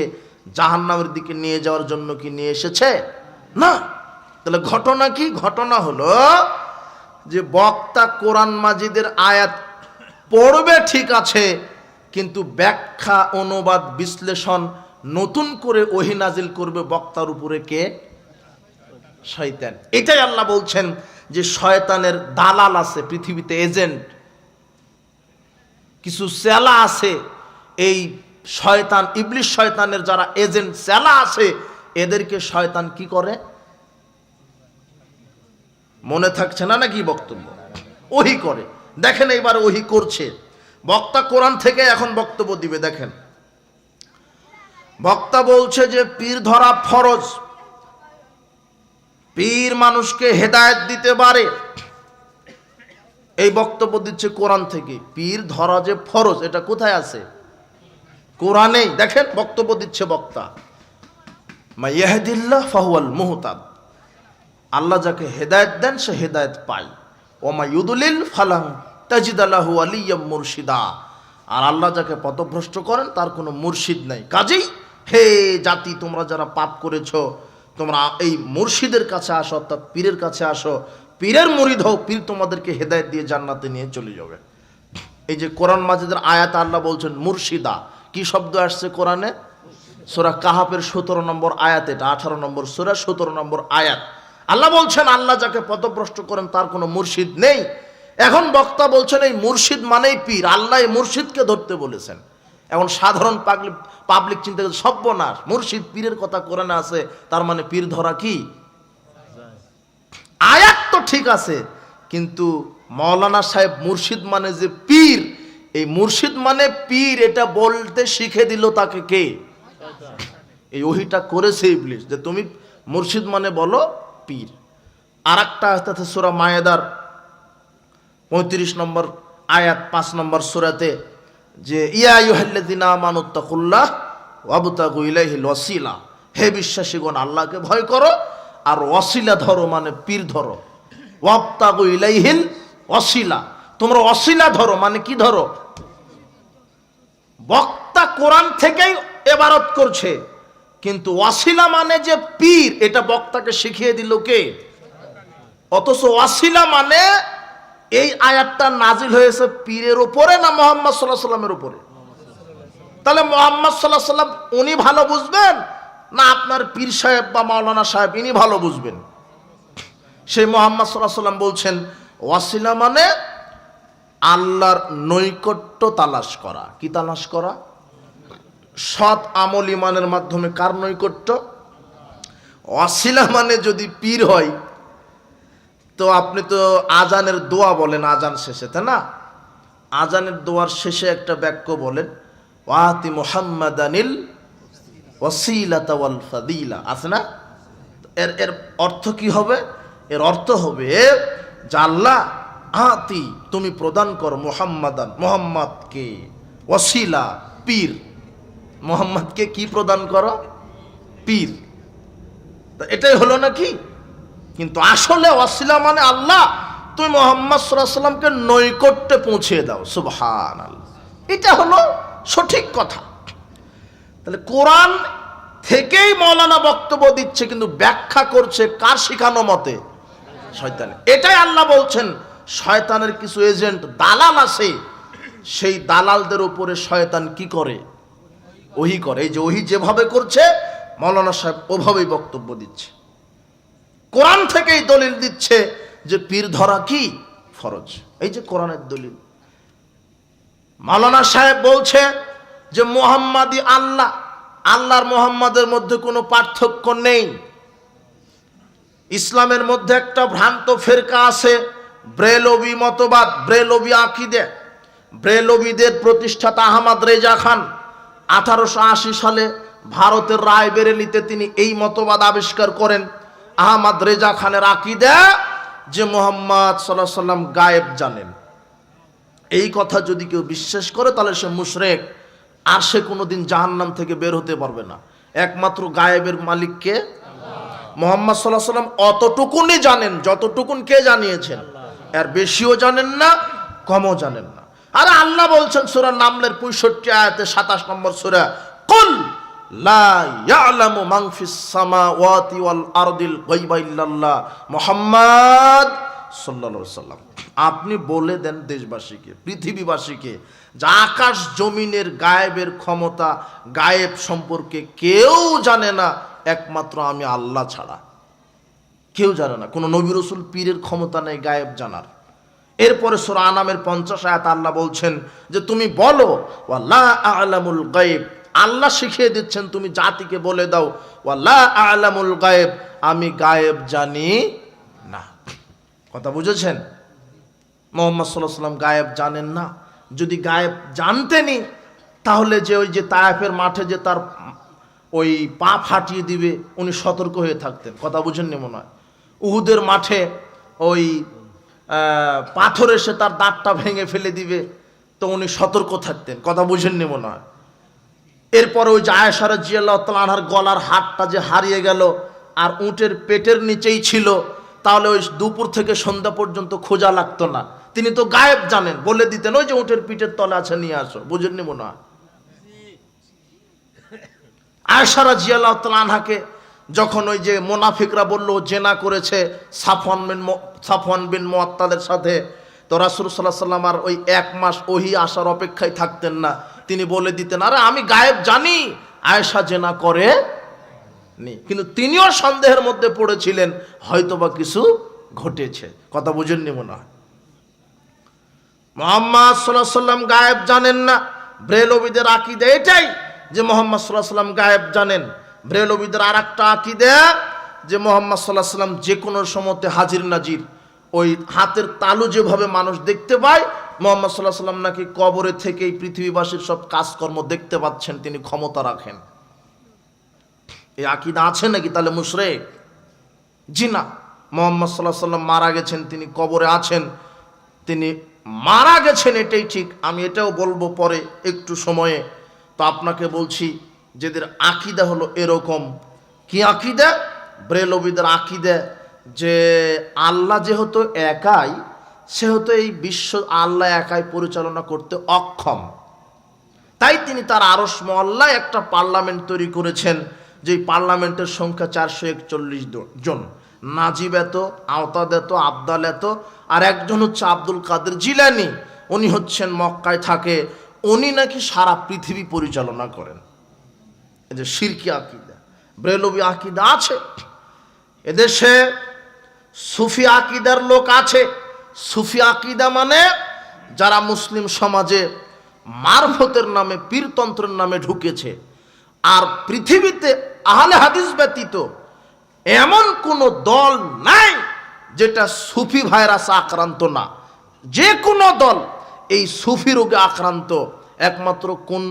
জাহান্নামের দিকে নিয়ে যাওয়ার জন্য কি নিয়ে এসেছে? না। তাহলে ঘটনা কি? ঘটনা হলো যে বক্তা কোরআন মাজিদের আয়াত পড়বে ঠিক আছে, কিন্তু ব্যাখ্যা, অনুবাদ, বিশ্লেষণ নতুন করে ওহী নাজিল করবে বক্তার উপরে কে? শয়তান। এটাই আল্লাহ বলছেন যে শয়তানের দালাল আছে পৃথিবীতে, এজেন্ট, কিছু চেলা আছে। এই শয়তান, ইবলিশ শয়তানের যারা এজেন্ট, চেলা আছে, এদেরকে শয়তান কি করে? মনে থাকছে না নাকি বক্তব্য? ওহী করে। দেখেন এইবার ওহী করছে। বক্তা কোরআন থেকে এখন বক্তব্য দিবে। দেখেন, বক্তা বলছে যে পীর ধরা ফরজ, পীর মানুষকে হেদায়েত দিতে পারে। এই বক্তব্য দিচ্ছে কোরআন থেকে। পীর ধরা যে ফরজ, এটা কোথায় আছে? কোরআনেই। দেখেন বক্তব্য দিচ্ছে বক্তা, মা ইয়াহদিল্লাহ ফাহুয়াল মুহতাদ, আল্লাহ যাকে হেদায়েত দেন সে হেদায়েত পায়। ওয়া মা ইউদলিল ফালাহ তাজিদ লাহু ওয়ালিয়্যাম মুরশিদা, আর আল্লাহ যাকে পথভ্রষ্ট করেন তার কোনো মুর্শিদ নাই। কাজেই হে জাতি, তোমরা যারা পাপ করেছো, তোমরা এই মুর্শিদের কাছে আসো, অর্থাৎ পীরের কাছে আসো, পীরের মুরিদ হও, পীর তোমাদেরকে হেদায়েত দিয়ে জান্নাতে নিয়ে চলে যাবে। এই যে কোরআন মাজিদের আয়াত আল্লাহ বলছেন মুর্শিদা, কি শব্দ আসছে কোরআনে? সূরা কাহাফের 17 নম্বর আয়াত, এটা 18 নম্বর সূরা 17 নম্বর আয়াত। আল্লাহ বলছেন আল্লাহ যাকে পথভ্রষ্ট করেন তার কোনো মুর্শিদ নেই। এখন বক্তা বলছেন এই মুর্শিদ মানেই পীর, আল্লাহ এই মুর্শিদকে ধরতে বলেছেন। এখন সাধারণ পাবলিক চিন্তা করে সর্বনাশ, মুর্শিদ পীরের কথা কোরআনে আছে, তার মানে পীর ধরা কি? আয়াত তো ঠিক আছে, কিন্তু মাওলানা সাহেব মুর্শিদ মানে যে পীর, এই মুর্শিদ মানে পীর এটা বলতে শিখে দিল তাকে কে? এই ওহীটা করেছে ইবলিস, যে তুমি মুর্শিদ মানে বলো পীর। আর একটা আয়াত আছে সূরা মায়েদার 35 নম্বর আয়াত 5 নম্বর সূরাতে, যে ইয়া আইয়ুহাল্লাযিনা আমানুত্তাকুল্লাহ ওয়াবতাগু ইলাইহিল ওয়াসিলা, হে বিশ্বাসীগণ আল্লাহকে ভয় করো আর ওয়াসিলা ধরো, মানে পীর ধরো। ওয়াবতাগু ইলাইহিল ওয়াসিলা, তোমরা ওয়াসিলা ধরো, মানে কি ধরো? বক্তা কোরআন থেকেই ইবারত করছে, কিন্তু ওয়াসিলা মানে যে পীর, এটা বক্তাকে শিখিয়ে দিল কে? অথচ ওয়াসিলা মানে এই আয়াতটা নাজিল হয়েছে পীরের উপরে না মুহাম্মদ সাল্লাল্লাহু আলাইহি ওয়াসাল্লামের উপরে? তাহলে মুহাম্মদ সাল্লাল্লাহু আলাইহি ওয়াসাল্লাম উনি ভালো বুঝবেন না আপনার পীর সাহেব বা মাওলানা সাহেব ইনি ভালো বুঝবেন? সেই মুহাম্মদ সাল্লাল্লাহু আলাইহি ওয়াসাল্লাম বলছেন ওয়াসিলা মানে আল্লাহর নৈকট্য তালাশ করা। কি তালাশ করা? সৎ আমল ইমানের মাধ্যমে কার নৈকট্য? ওয়াসিলা মানে যদি পীর হয়, তো আপনি তো আজানের দোয়া বলেন আজান শেষে, তাই না? আজানের দোয়ার শেষে একটা বাক্য বলেন, ওয়াতি মুহাম্মাদানিল ওয়াসিলাতা ওয়াল ফাদিলা, আছে না? এর অর্থ কি হবে? এর অর্থ হবে যে আল্লাহ আতি, তুমি প্রদান করো মুহাম্মাদান, মুহাম্মদকে, ওয়াসিলা পীর, মুহাম্মদকে কি প্রদান করো? পীর। এটাই হলো নাকি? কিন্তু আসলে ওয়াসিলা মানে আল্লাহ তুমি মুহাম্মদ সাল্লাল্লাহু আলাইহি ওয়াসাল্লামকে নৈকট্যে পৌঁছে দাও। সুবহানাল্লাহ, এটা হলো সঠিক কথা। তাহলে কোরআন থেকেই মাওলানা বক্তব্য দিচ্ছে, কিন্তু ব্যাখ্যা করছে কার শিখানো মতে? শয়তানের। এটাই আল্লাহ বলছেন শয়তানের কিছু এজেন্ট, দালাল আছে, সেই দালালদের উপরে শয়তান কি করে? ওহী করে। এই যে ওহী যেভাবে করছে মাওলানা সাহেব ওভাবেই বক্তব্য দিচ্ছে, কোরআন থেকেই দলিল দিচ্ছে যে পীর ধরা কি ফরজ। এই যে কোরআনের দলিল। মাওলানা সাহেব বলছে যে মুহাম্মাদি আল্লাহ, আল্লাহর মুহাম্মাদের মধ্যে কোনো পার্থক্য নেই। ইসলামের মধ্যে একটা ভ্রান্ত ফেরকা আছে, ব্রেলভি মতবাদ, ব্রেলভি আকীদা। ব্রেলভীদের প্রতিষ্ঠাতা আহমদ রেজা খান 1880 সালে ভারতের রায়বেরেলিতে তিনি এই মতবাদ আবিষ্কার করেন। আহমদ রেজা খানের আকীদা যে মুহাম্মদ সাল্লাল্লাহু আলাইহি সাল্লাম গায়েব জানেন। এই কথা যদি কেউ বিশ্বাস করে তাহলে সে মুশরিক, আর সে কোনোদিন জাহান্নাম থেকে বের হতে পারবে না। একমাত্র গায়েবের মালিককে মুহাম্মদ সাল্লাল্লাহু আলাইহি সাল্লাম অতটুকুনি জানেন যতটুকুন কে জানিয়েছেন, এর বেশিও জানেন না, কমও জানেন না। আর আল্লাহ বলছেন সূরা নামলের 65 আয়াতে 27 নম্বর সূরা, কুল লা ইয়ালামু মান ফিস সামাওয়াতি ওয়াল আরদিল গায়বা ইল্লাল্লাহ মুহাম্মদ সাল্লাল্লাহু আলাইহি সাল্লাম। আপনি বলে দেন দেশবাসীকে, পৃথিবীবাসীকে, যে আকাশ জমিনের গায়েবের ক্ষমতা, গায়েব সম্পর্কে কেউ জানে না একমাত্র আমি আল্লাহ ছাড়া। কেউ জানে না, কোনো নবী রাসূল পীরের ক্ষমতা নেই গায়েব জানার। এরপরে সূরা আনামের 50 আয়াত আল্লাহ বলছেন যে তুমি বলো ওয়ালা আ'লামুল গায়ব, আল্লাহ শিখিয়ে দিচ্ছেন তুমি জাতিকে বলে দাও ওয়ালা আ'লামুল গায়ব, আমি গায়েব জানি না। কথা বুঝেছেন? মুহাম্মদ সাল্লাল্লাহু আলাইহি সাল্লাম গায়েব জানেন না। যদি গায়েব জানতেনই তাহলে যে ওই যে তায়েফের মাঠে যে তার ওই পা ফাটিয়ে দিবে উনি সতর্ক হয়ে থাকতেন। কথা বুঝেননি মনে হয়? উহুদের মাঠে ওই পাথর এসে তার দাঁতটা ভেঙে ফেলে দিবে তো উনি সতর্ক থাকতেন। কথা বুঝেননি মনে হয়? এরপর ওই যে আয়েশা রাদিয়াল্লাহু তাআলা আনহার গলার হাড়টা যে হারিয়ে গেল আর উটের পেটের নিচেই ছিল, তাহলে ওই দুপুর থেকে সন্ধ্যা পর্যন্ত খোঁজা লাগতো না। তিনি তো গায়েব জানেন, বলে দিতেন ওই যে উটের পিঠের তলে আছে নিয়ে আসো। বুঝেননি মনে হয়? আয়েশা রাদিয়াল্লাহু তাআলা আনহাকে যখন ওই যে মুনাফিকরা বলল জেনা করেছে সাফওয়ান বিন মুআত্তালের সাথে, তো রাসূল সাল্লাল্লাহু আলাইহি ওয়াসাল্লাম আর ওই 1 মাস ওহী আসার অপেক্ষায় থাকতেন না। তিনি বলে দিতেন আরে আমি গায়েব জানি, আয়েশা জেনা করে নি। কিন্তু তিনিও সন্দেহের মধ্যে পড়েছিলেন, হয়তোবা কিছু ঘটেছে। কথা বুঝেননি মনে হয়? মুহাম্মদ সাল্লাল্লাহু আলাইহি ওয়াসাল্লাম গায়েব জানেন না। ব্রেলভীদের আকীদা এটাই যে মুহাম্মদ সাল্লাল্লাহু আলাইহি ওয়াসাল্লাম গায়েব জানেন। ব্রেলভীদের আরেকটা আকীদা যে মুহাম্মদ সাল্লাল্লাহু আলাইহি ওয়াসাল্লাম যে কোনো সময়তে হাজির নাজির। ওই হাতের তালু যেভাবে মানুষ দেখতে পায়, মুহাম্মদ সাল্লাল্লাহু আলাইহি ওয়াসাল্লাম নাকি কবরে থেকেই পৃথিবীবাসীর সব কাজকর্ম দেখতে পাচ্ছেন, তিনি ক্ষমতা রাখেন। এই আকীদা আছে নাকি? তাহলে মুশরিক? জি না। মুহাম্মদ সাল্লাল্লাহু আলাইহি ওয়াসাল্লাম মারা গেছেন, তিনি কবরে আছেন, তিনি মারা গেছেন এটাই ঠিক। আমি এটাও বলবো পরে একটু সময়ে। তো আপনাকে বলছি যেদের আকীদা হলো এরকম। কি আকীদা? ব্রেলভীদের আকীদা যে আল্লাহ যেহেতু একাই, সেহেতু এই বিশ্ব আল্লাহ একাই পরিচালনা করতে অক্ষম, তাই তিনি তার আরশ মহল্লায় একটা পার্লামেন্ট তৈরি করেছেন, যে পার্লামেন্টের সংখ্যা 441 জন। নাজিব এত, আওতাদ এত, আবদাল এত, আর একজন হচ্ছে আব্দুল কাদের জিলানী, উনি হচ্ছেন মক্কায় থাকে, উনি নাকি সারা পৃথিবী পরিচালনা করেন। এই যে শিরকি আকীদা, ব্রেলভী আকীদা আছে। এদেশে সুফি আকীদার লোক আছে। সুফি আকীদা মানে যারা মুসলিম সমাজে মারফতের নামে, পীরতন্ত্রের নামে ঢুকেছে। আর পৃথিবীতে আহলে হাদিস ব্যতীত এমন কোনো দল নাই যেটা সুফি ভাইরাসে আক্রান্ত না। যে কোনো দল এই সুফি রোগে আক্রান্ত, একমাত্র কোন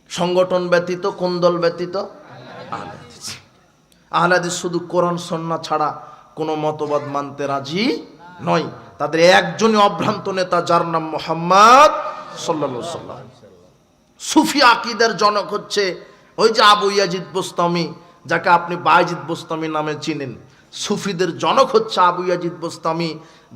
সংগঠন ব্যতীত, কোন দল ব্যতীত? আহলে হাদিস। আহলে হাদিস শুধু কোরআন সুন্নাহ ছাড়া কোনো মতবাদ মানতে রাজি নয়। তাদের একজনই অভ্রান্ত নেতা, যার নাম মুহাম্মদ সাল্লাল্লাহু আলাইহি ওয়াসাল্লাম। সুফি আকীদার জনক হচ্ছে ওই যে আবু ইয়াজিদ বোস্তামি, যাকে আপনি বায়েজিদ বোস্তামি নামে চিনেন। সুফিদের জনক হচ্ছে আবু ইয়াজিদ বোস্তামি,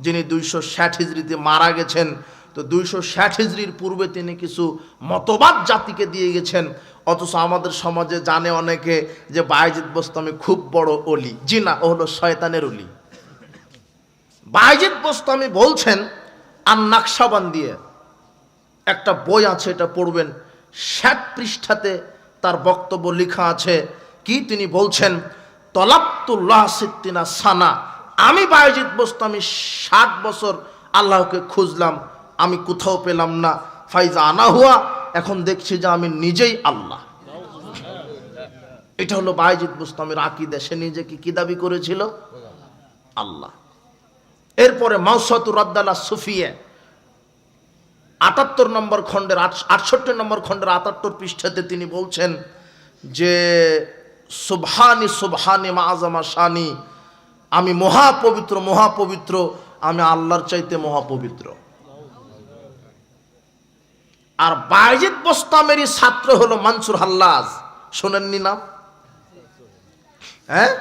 যিনি 260 হিজরিতে মারা গেছেন। তো 260 হিজরির পূর্বে তিনি কিছু মতবাদ জাতিকে দিয়ে গেছেন। অথচ আমাদের সমাজে জানে অনেকে যে বায়েজিদ বোস্তামি খুব বড় ওলি। জি না, ও হলো শয়তানের ওলি। বায়েজিদ বোস্তামি বলছেন, আর নাকশাবন্দিয়ে একটা বই আছে, এটা পড়বেন, 60 পৃষ্ঠাতে তার বক্তব্য লেখা আছে। কি তিনি বলছেন? তলাবতুল্লাহ সিত্তিনা সানা, আমি বায়েজিদ বোস্তামি 60 বছর আল্লাহকে খুঁজলাম, আমি কোথাও পেলাম না। ফাইজা আনা হুয়া, এখন দেখছি যে আমি নিজেই আল্লাহ। এটা হলো বায়েজিদ বুস্তামির আকীদা। সে নিজেকে কি দাবি করেছিল? আল্লাহ। এরপরে মাউসাতুর রাদ্দালা সুফিয়া 78 নম্বর খণ্ডের 68 নম্বর খণ্ডের 78 পৃষ্ঠাতে তিনি বলছেন যে সুবহানি সুবহানি মাআজামা শানি, আমি মহাপবিত্র মহাপবিত্র, আমি আল্লাহর চাইতে মহাপবিত্র। আর বায়েজিদ বোস্তামেরই ছাত্র হলো মানসুর হাল্লাজ, শোনেননি নাম? হ্যাঁ,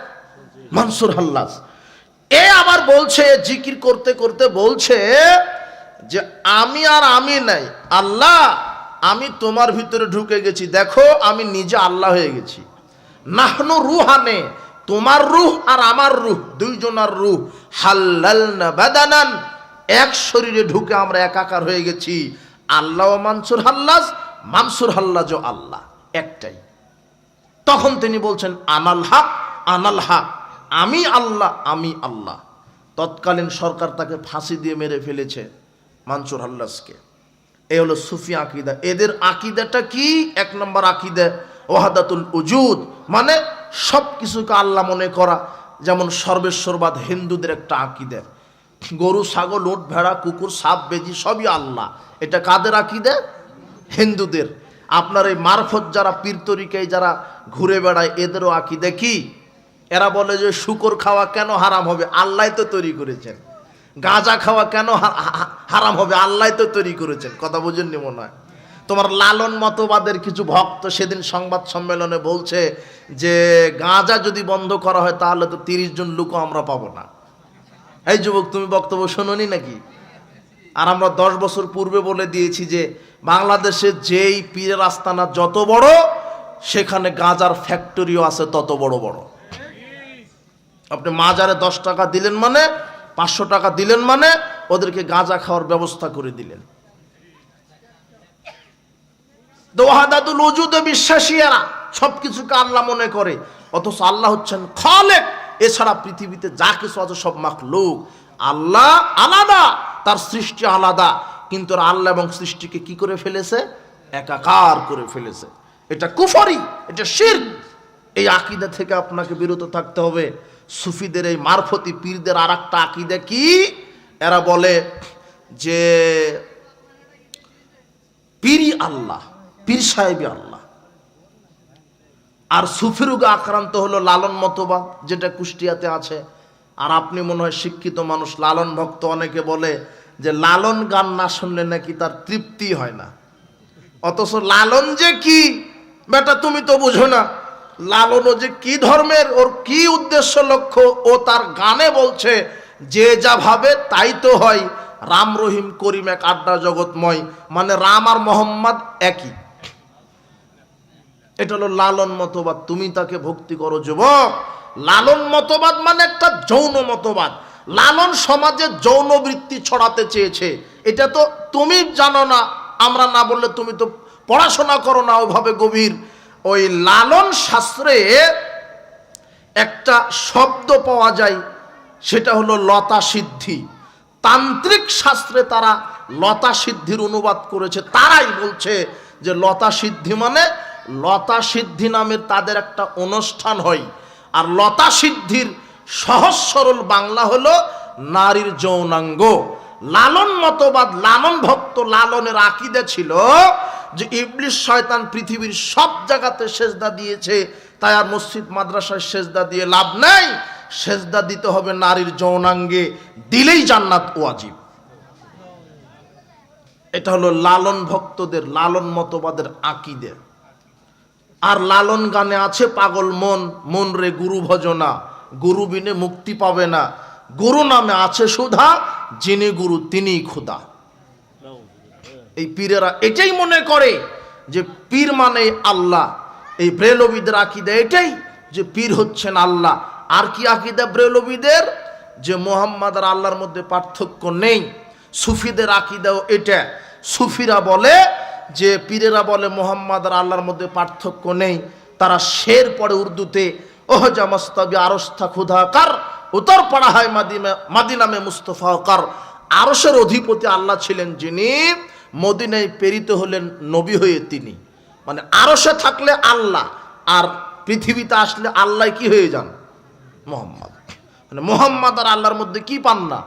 মানসুর হাল্লাজ। এ আবার বলছে, জিকির করতে করতে বলছে যে আমি আর আমি নাই, আল্লাহ আমি তোমার ভিতরে ঢুকে গেছি, দেখো আমি নিজে আল্লাহ হয়ে গেছি। নাহনু রুহানে, তোমার রূহ আর আমার রূহ, দুইজনার রূহ, হাল্লালনা বাদানান, এক শরীরে ঢুকে আমরা একাকার হয়ে গেছি। আল্লাহ ও মানসুর হাল্লাজ, মানসুর হাল্লাজ ও আল্লাহ একটাই। তখন তিনি বলছেন আনাল হক আনাল হক, আমি আল্লাহ আমি আল্লাহ। তৎকালীন সরকার তাকে ফাঁসি দিয়ে মেরে ফেলেছে মানসুর হাল্লাজকে। এই হলো সুফি আকীদা। এদের আকীদাটা কি? 1 নম্বর আকীদা ওয়াহাদাতুল উজুদ, মানে সব কিছুকে আল্লাহ মনে করা, যেমন সর্বেশ্বরবাদ হিন্দুদের একটা আকীদা। গরু ছাগল উট ভেড়া কুকুর সাপ বেজি সবই আল্লাহ। এটা কাদের আকীদা? হিন্দুদের। আপনার এই মারফত যারা পীর তরিকায় যারা ঘুরে বেড়ায়, এদেরও আকীদা কি? এরা বলে যে শুকর খাওয়া কেন হারাম হবে? আল্লাহ তো তৈরি করেছেন। গাঁজা খাওয়া কেন হারাম হবে? আল্লাহ তো তৈরি করেছেন। কথা বুঝেননি মনে হয়? তোমার লালন মতবাদের কিছু ভক্ত সেদিন সংবাদ সম্মেলনে বলছে যে গাঁজা যদি বন্ধ করা হয় তাহলে তো 30 জন লোকও আমরা পাবো না। এই যুবক, তুমি বক্তব্য শোনোনি নাকি? আর আমরা 10 বছর পূর্বে বলে দিয়েছি যে বাংলাদেশে যেই পীরের আস্তানা যত বড়, সেখানে গাঁজার ফ্যাক্টরিও আছে তত বড় বড়। আপনি মাজারে 10 টাকা দিলেন মানে, 500 টাকা দিলেন মানে ওদেরকে গাঁজা খাওয়ার ব্যবস্থা করে দিলেন। ওয়াহাদাতুল উজুদে বিশ্বাসী এরা, সবকিছুকে আল্লাহ মনে করে, অথচ আল্লাহ হচ্ছেন খালেক। এছাড়া পৃথিবীতে যা কিছু আছে সব মাখলুক। আল্লাহ আলাদা, তার সৃষ্টি আলাদা, কিন্তু আল্লাহ এবং সৃষ্টিকে কি করে ফেলেছে? একাকার করে ফেলেছে। এটা কুফরি, এটা শিরক। এই আকীদা থেকে আপনাকে বিরত থাকতে হবে। সুফিদের এই মারফতি পীরদের আর একটা আকীদা কি? এরা বলে যে পীরই আল্লাহ, পীর সাহেবই আল্লাহ। আর সুফি রোগে আক্রান্ত হলো লালন মতবাদ, যেটা কুষ্টিয়াতে আছে। আর আপনি মনে হয় শিক্ষিত মানুষ, লালন ভক্ত, অনেকে বলে যে লালন গান না শুনলে নাকি তার তৃপ্তি হয় না। অথচ লালন যে কি বেটা তুমি তো বুঝো না। লালনও যে কি ধর্মের, ওর কি উদ্দেশ্য লক্ষ্য, ও তার গানে বলছে যে যা ভাবে তাই তো হয়। রাম রহিম করিম এক আড্ডা জগৎময়, মানে রাম আর মোহাম্মদ একই। এটা হলো লালন মতবাদ। তুমি তাকে ভক্তি করো যুবক। লালন মতবাদ মানে একটা যৌন মতবাদ। লালন সমাজে যৌন বৃত্তি ছড়াতে চেয়েছে। এটা তো তুমি জানো না, আমরা না বললে। তুমি তো পড়াশোনা করো না ওইভাবে গভীর। ওই লালন শাস্ত্রে একটা শব্দ পাওয়া যায়, সেটা হলো লতা সিদ্ধি। তান্ত্রিক শাস্ত্রে তারা লতা সিদ্ধির অনুবাদ করেছে। তারাই বলছে যে লতা সিদ্ধি মানে, লতা সিদ্ধি নামের তাদের একটা অনুষ্ঠান হয়। আর লতা সিদ্ধির সহজ সরল বাংলা হলো নারীর যৌনাঙ্গ। লালন মতবাদ, লালন ভক্ত, লালনের আকীদা ছিল যে ইবলিস শয়তান পৃথিবীর সব জায়গাতে সেজদা দিয়েছে, তাই আর মসজিদ মাদ্রাসায় সেজদা দিয়ে লাভ নাই। সেজদা দিতে হবে নারীর যৌনাঙ্গে, দিলেই জান্নাত ওয়াজিব। এটা হলো লালন ভক্তদের, লালন মতবাদের আকীদা। আর লালন গানে আছে পাগল মন, মন রে গুরু ভজনা, গুরু বিনে মুক্তি পাবে না। গুরু নামে আছে সুধা, যিনি গুরু তিনিই খোদা। এই পীরেরা এটাই মনে করে যে পীর মানে আল্লাহ। এই ব্রেলবীদের আকীদা এটাই যে পীর হচ্ছেন আল্লাহ। আর কি আকীদা ব্রেলবীদের? যে মোহাম্মদ আর আল্লাহর মধ্যে পার্থক্য নেই। সুফিদের আকীদাও এটা। সুফিরা বলে যে পীরেরা বলে মোহাম্মদ আর আল্লাহর মধ্যে পার্থক্য নেই। তারা শের পড়ে উর্দুতে, ওহ জামস্তাবি আরস্তা খুদা কার, উত্তর পড়া হয় মাদিনা মে মুস্তফা কার। আরশের অধিপতি আল্লাহ ছিলেন যিনি, মদিনায় প্রেরিত হলেন নবী হয়ে তিনি। মানে আরশে থাকলে আল্লাহ, আর পৃথিবীতে আসলে আল্লাহ কি হয়ে যান? মোহাম্মদ। মানে মোহাম্মদ আর আল্লাহর মধ্যে কি পান না?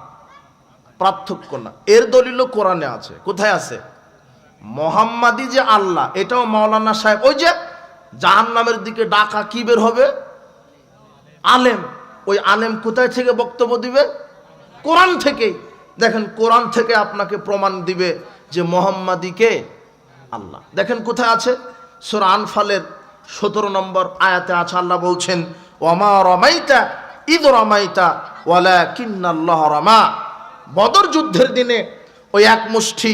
পার্থক্য না। এর দলিলও কোরআনে আছে। কোথায় আছে? মোহাম্মদই যে আল্লাহ, এটাও মাওলানা সাহেব ওই যে জাহান্নামের দিকে ডাকা কি বের হবে? আলেম। ওই আলেম কোথায় থেকে বক্তব্য দিবে? কোরআন থেকেই। দেখেন কোরআন থেকে আপনাকে প্রমাণ দিবে যে মোহাম্মদই কে? আল্লাহ। দেখেন কোথায় আছে? সূরা আনফালের 17 নম্বর আয়াতে আছে, আল্লাহ বলছেন ওয়ামা রামাইতা ইদ রামাইতা ওয়ালাকিন্নাল্লাহ রামা। বদর যুদ্ধের দিনে ওই এক মুষ্টি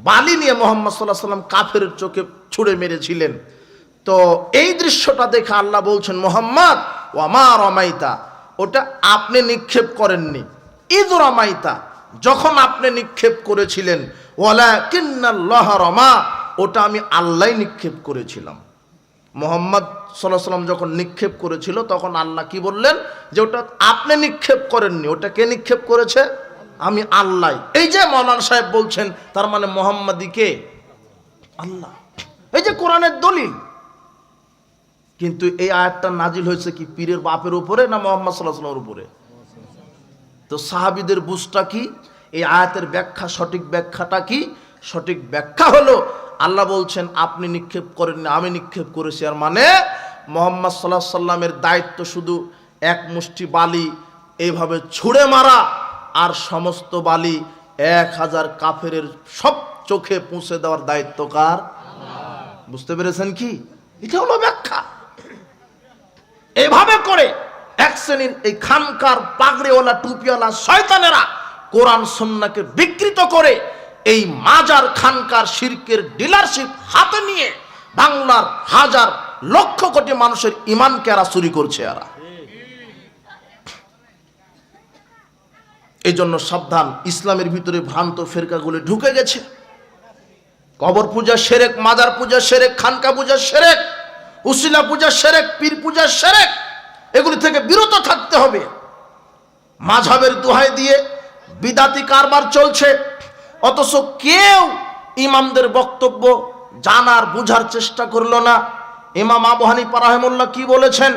বালি নিয়ে মুহাম্মদ সাল্লাল্লাহু আলাইহি ওয়াসাল্লাম কাফেরের চোখে ছুঁড়ে মেরেছিলেন। তো এই দৃশ্যটা দেখে আল্লাহ বলছেন মুহাম্মদ ওয়ামা রামাইতা, ওটা আপনি নিক্ষেপ করেননি। ইদ রামাইতা, যখন আপনি নিক্ষেপ করেছিলেন, ওয়ালাকিন্নাল্লাহ রামা, ওটা আমি আল্লাহ নিক্ষেপ করেছিলাম। মুহাম্মদ সাল্লাল্লাহু আলাইহি ওয়াসাল্লাম যখন নিক্ষেপ করেছিল তখন আল্লাহ কি বললেন? যে ওটা আপনি নিক্ষেপ করেননি, ওটা কে নিক্ষেপ করেছে? আমি আল্লাহ। এই যে মাওলানা সাহেব বলছেন, তার মানে মুহাম্মদই কে? আল্লাহ। এই যে কোরআনের দলিল। কিন্তু এই আয়াতটা নাজিল হয়েছে কি পীরের বাপের উপরে না মুহাম্মদ সাল্লাল্লাহু আলাইহি ওয়াসাল্লামের উপরে? তো সাহাবীদের বুঝটা কি? এই আয়াতের ব্যাখ্যা, সঠিক ব্যাখ্যাটা কি? সঠিক ব্যাখ্যা হলো আল্লাহ বলছেন আপনি নিক্ষেপ করেননি, আমি নিক্ষেপ করেছি। আর মানে মুহাম্মদ সাল্লাল্লাহু আলাইহি ওয়াসাল্লামের দায়িত্ব শুধু এক মুষ্টি বালি এইভাবে ছুঁড়ে মারা, আর সমস্ত বালি 1000 কাফেরের সব চোখে পৌঁছে দেওয়ার দায়িত্ব কার? বুঝতে পেরেছেন কি? এটা হলো ব্যাখ্যা। এভাবে করে এক শ্রেণীর এই খানকার পাগড়িওয়ালা টুপিওয়ালা শয়তানেরা কোরআন সুন্নাহকে বিকৃত করে এই মাজার খানকার শিরকের ডিলারশিপ হাতে নিয়ে বাংলার হাজার লক্ষ কোটি মানুষের ঈমানকে এরা চুরি করছে। এরা এই জন্য সাবধান, ইসলামের ভিতরে ভ্রান্ত ফেরকাগুলি ঢুকে গেছে। কবর পূজা শিরক, মাজার পূজা শিরক, খানকা পূজা শিরক, উসিলা পূজা শিরক, পীর পূজা শিরক, এগুলি থেকে বিরত থাকতে হবে। মাযহাবের দোহাই দিয়ে বিদাতি কারবার চলছে, অথচ কেউ ইমামদের বক্তব্য জানার বুঝার চেষ্টা করলো না। ইমাম আবু হানিফা রাহিমাহুল্লাহ কি বলেছেন,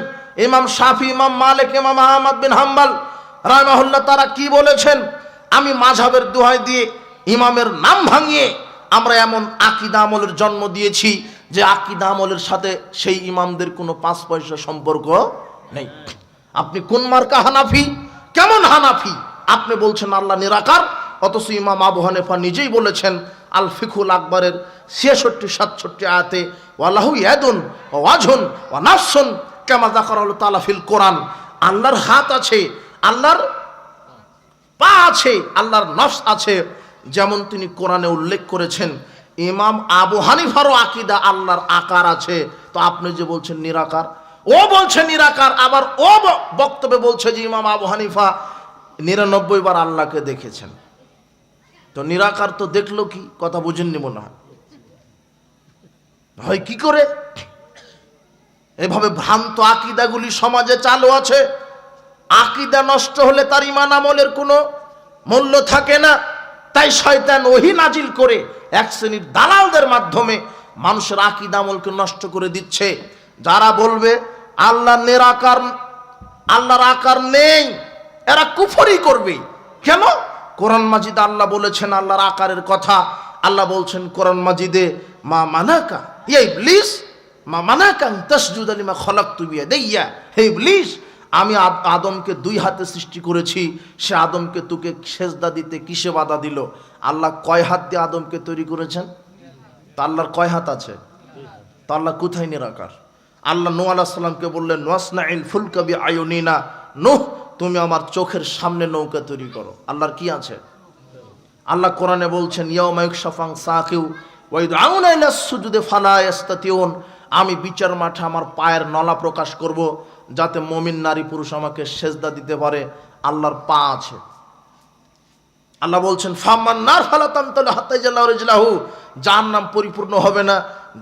ইমাম শাফি, ইমাম মালিক, ইমাম আহমদ বিন হাম্বল রাহিমাহুল্লাহ তারা কি বলেছেন? আমি মাযহাবের দোহাই দিয়ে ইমামের নাম ভাঙিয়ে আমরা এমন আকীদা আমলের জন্ম দিয়েছি যে আকীদা আমলের সাথে সেই ইমামদের কোনো 5 পয়সা সম্পর্ক নেই। আপনি কোন মার্কা হানাফি? কেমন হানাফি? আপনি বলছেন আল্লাহ নিরাকার, অথচ ইমাম আবু হানিফা নিজেই বলেছেন আল ফিকুল আকবরের 66-67 আয়াতে ওয়ালাহু ইয়াদুন ওয়া ওয়াজহুন ওয়া নাফসুন কামা যাকারাহু তাআলা ফিল কোরআন। আল্লাহর হাত আছে, আল্লাহর পা আছে, আল্লাহর নফস আছে, যেমন তিনি কোরআনে উল্লেখ করেছেন। ইমাম আবু হানিফারও আকীদা আল্লাহর আকার আছে। তো আপনি যে বলছেন নিরাকার, ও বলছে নিরাকার, আবার ও বক্তব্যে বলছে যে ইমাম আবু হানিফা 99 বার আল্লাহকে দেখেছেন। তো নিরাকার তো দেখলো কি? কথা বুঝেননি মনে হয় কি করে? এভাবে ভ্রান্ত আকীদাগুলি সমাজে চালু আছে। আকীদা নষ্ট হলে তার ঈমান আমলের কোনো মূল্য থাকে না। তাই শয়তান ওহী নাজিল করে এক শ্রেণীর দালালদের মাধ্যমে মানুষের আকীদা আমলকে নষ্ট করে দিচ্ছে। যারা বলবে আল্লাহ নিরাকার, আল্লাহর আকার নেই, এরা কুফরি করবে। কেন? কোরআন মাজিদে আল্লাহ বলেছেন আল্লাহর আকারের কথা। আল্লাহ বলছেন কোরআন মাজিদে মা মানাকা ইয়া ইবলিস মা মানাকা তাসজুদা লিমা খালাকতু বিয়াদাইয়া, হে ইবলিস আমি আদমকে 2 হাতে সৃষ্টি করেছি, সে আদমকে তোকে সেজদা দিতে কিসে বাধা দিল? আল্লাহ কয় হাত দিয়ে আদমকে তৈরি করেছেন? তা আল্লাহর কয় হাত আছে? তা আল্লাহ কোথায় নিরাকার? আল্লাহ নূহ আলাইহিস সালামকে বললেন ওয়াসনাইল ফুলকা বিআয়ুনিনা, নূহ তুমি আমার চোখের সামনে নৌকা তৈরি করো। আল্লাহর কি আছে? আল্লাহ কোরআনে বলছেন ইয়াউমা ইউকশাফান সাকিউ ওয়া ইদআউনা ইলাস সুজুদি ফালা ইস্তাতিউন, আমি বিচার মাঠে আমার পায়ের নলা প্রকাশ করব যাতে মুমিন নারী পুরুষ আমাকে সেজদা দিতে পারে। আল্লাহর পা আছে। আল্লাহ বলছেন ফামান নার ফালাতামতাল হাত্তা ইয়াজাল্লাহু রিজলাহু, জাহান্নাম পরিপূর্ণ হবে না,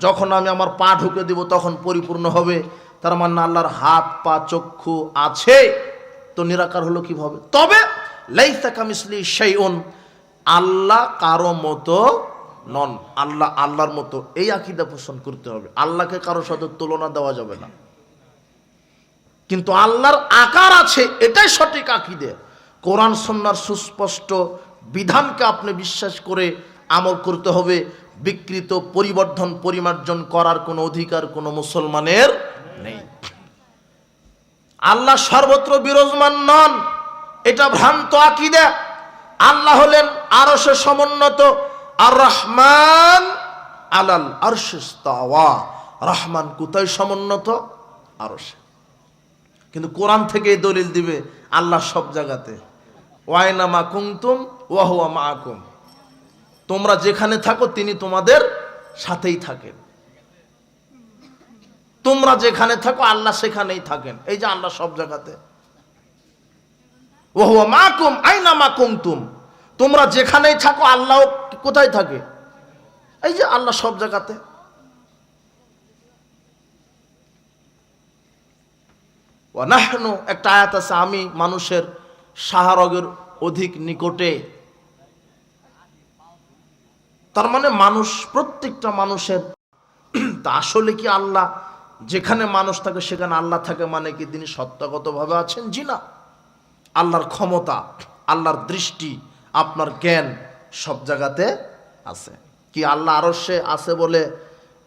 যখন আমি আমার পা ঢুকে দিব তখন পরিপূর্ণ হবে। তার মানে আল্লাহর হাত, পা, চক্ষু আছে। তো নিরাকার হলো কিভাবে? তবে লাইসা কামিসলি শাইউন, আল্লাহ কারো মতো নন, আল্লাহ আল্লাহর মতো, এই আকীদা পোষণ করতে হবে। আল্লাহকে কারোর সাথে তুলনা দেওয়া যাবে না। কিন্তু আল্লাহর আকার আছে, এটাই সঠিক আকীদা। কোরআন সুন্নাহর সুস্পষ্ট বিধানকে আপনি বিশ্বাস করে আমল করতে হবে। বিকৃত পরিবর্ধন পরিমার্জন করার কোনো অধিকার কোনো মুসলমানের নেই। আল্লাহ সর্বত্র বিরাজমান নন, এটা ভ্রান্ত আকীদা। আল্লাহ হলেন আরশে সমুন্নত, আর রহমান আলাল আরশি ইস্তাওয়া। রহমান কোথায় সমুন্নত? আরশে। কিন্তু কোরআন থেকে দলিল দিবে আল্লাহ সব জায়গাতে। ওয়াইনামা কুনতুম ওয়া হুয়া মাআকুম, তোমরা যেখানে থাকো তিনি তোমাদের সাথেই থাকেন। তোমরা যেখানে থাকো আল্লাহ সেখানেই থাকেন। এই যে আল্লাহ সব জায়গাতে। ওয়া হুয়া মাআকুম আইনামা কুনতুম, তোমরা যেখানেই থাকো আল্লাহ কোথায় থাকে? এই যে আল্লাহ সব জায়গাতে। ওয়া নাহনু, একটা আয়াত আছে, আমি মানুষের সাহারগের অধিক নিকটে। তার মানে মানুষ, প্রত্যেকটা মানুষের। তা আসলে কি আল্লাহ যেখানে মানুষ থাকে সেখানে আল্লাহ থাকে মানে কি তিনি সত্তাগতভাবে আছেন? জি না। আল্লাহর ক্ষমতা, আল্লাহর দৃষ্টি, আপনার জ্ঞান সব জায়গাতে আছে। কি আল্লাহ আরশে আছে বলে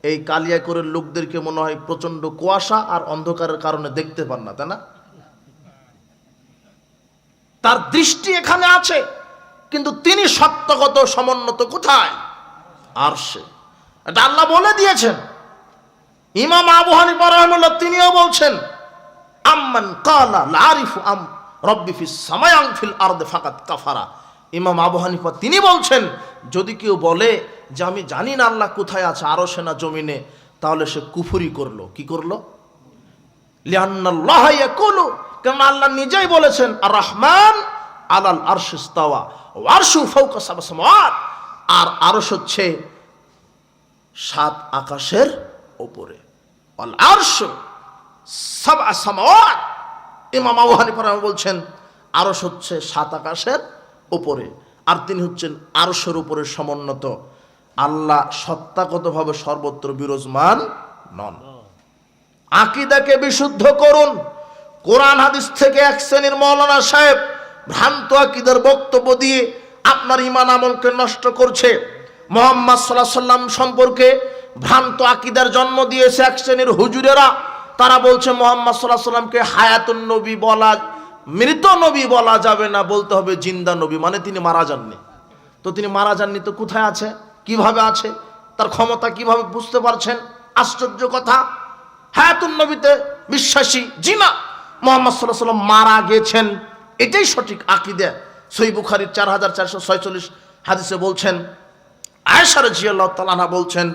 এই কালিয়াকৈরের লোকদেরকে মনে হয় প্রচন্ড কুয়াশা আর অন্ধকারের কারণে দেখতে পান না, তাই না? তার দৃষ্টি এখানে আছে, কিন্তু তিনি সত্যগত সমুন্নত কোথায়? আরশে। এটা আল্লাহ বলে দিয়েছেন। ইমাম আবু হানিফা রাহিমাহুল্লাহ তিনিও বলছেন, আম্মান কালা লা আরিফু আম রব্বি ফিস সামাই আম ফিল আরদি ফাকাত কাফারা। ইমাম আবু হানিফা তিনি বলছেন, যদি কেউ বলে যে আমি জানি না আল্লাহ কোথায় আছে, আরশে না জমিনে, তাহলে সে কুফরি করলো। কি করলো? লিআন্নাল্লাহ ইয়াকুলু, কারণ আল্লাহ নিজেই বলেছেন আর রহমান আলাল আরশি ইস্তাওয়া ওয়া আরশু ফাওকা সাবআ সামাওয়াত, আর আরশ হচ্ছে 7 আকাশের উপরে। আল আরশ সাবআ সামাওয়াত, ইমাম আবু হানিফা বলছেন আরশ হচ্ছে 7 আকাশের উপরে, আর তিনি হচ্ছেন আরশের উপরে সমুন্নত। আল্লাহ সত্তাগতভাবে সর্বত্র বিরাজমান নন। আকীদাকে বিশুদ্ধ করুন। কোরআন হাদিস থেকে এক শ্রেণীর মাওলানা সাহেব ভ্রান্ত আকীদার বক্তব্য দিয়ে আপনার ঈমান আমলকে নষ্ট করছে। মুহাম্মদ সাল্লাল্লাহু আলাইহি সাল্লাম সম্পর্কে ভ্রান্ত আকীদার জন্ম দিয়েছে এক শ্রেণীর হুজুরেরা। তারা বলছে মুহাম্মদ সাল্লাল্লাহু আলাইহি সাল্লামকে হায়াতুন নবী বলা, মৃত নবী বলা যাবে না, বলতে হবে জিন্দা নবী, মানে তিনি মারা যাননি। তো তিনি মারা যাননি তো কোথায় আছে, কিভাবে আছে, তার ক্ষমতা কিভাবে বুঝতে পারছেন? আশ্চর্য কথা। হায়াতুন নবীতে বিশ্বাসী, জি না, মুহাম্মদ সাল্লাল্লাহু আলাইহি সাল্লাম মারা গেছেন, এটাই সঠিক আকীদা। সহিহ বুখারীর 4446 হাদিসে বলছেন, আয়েশা রাদিয়াল্লাহু তাআলা আনহা বলছেন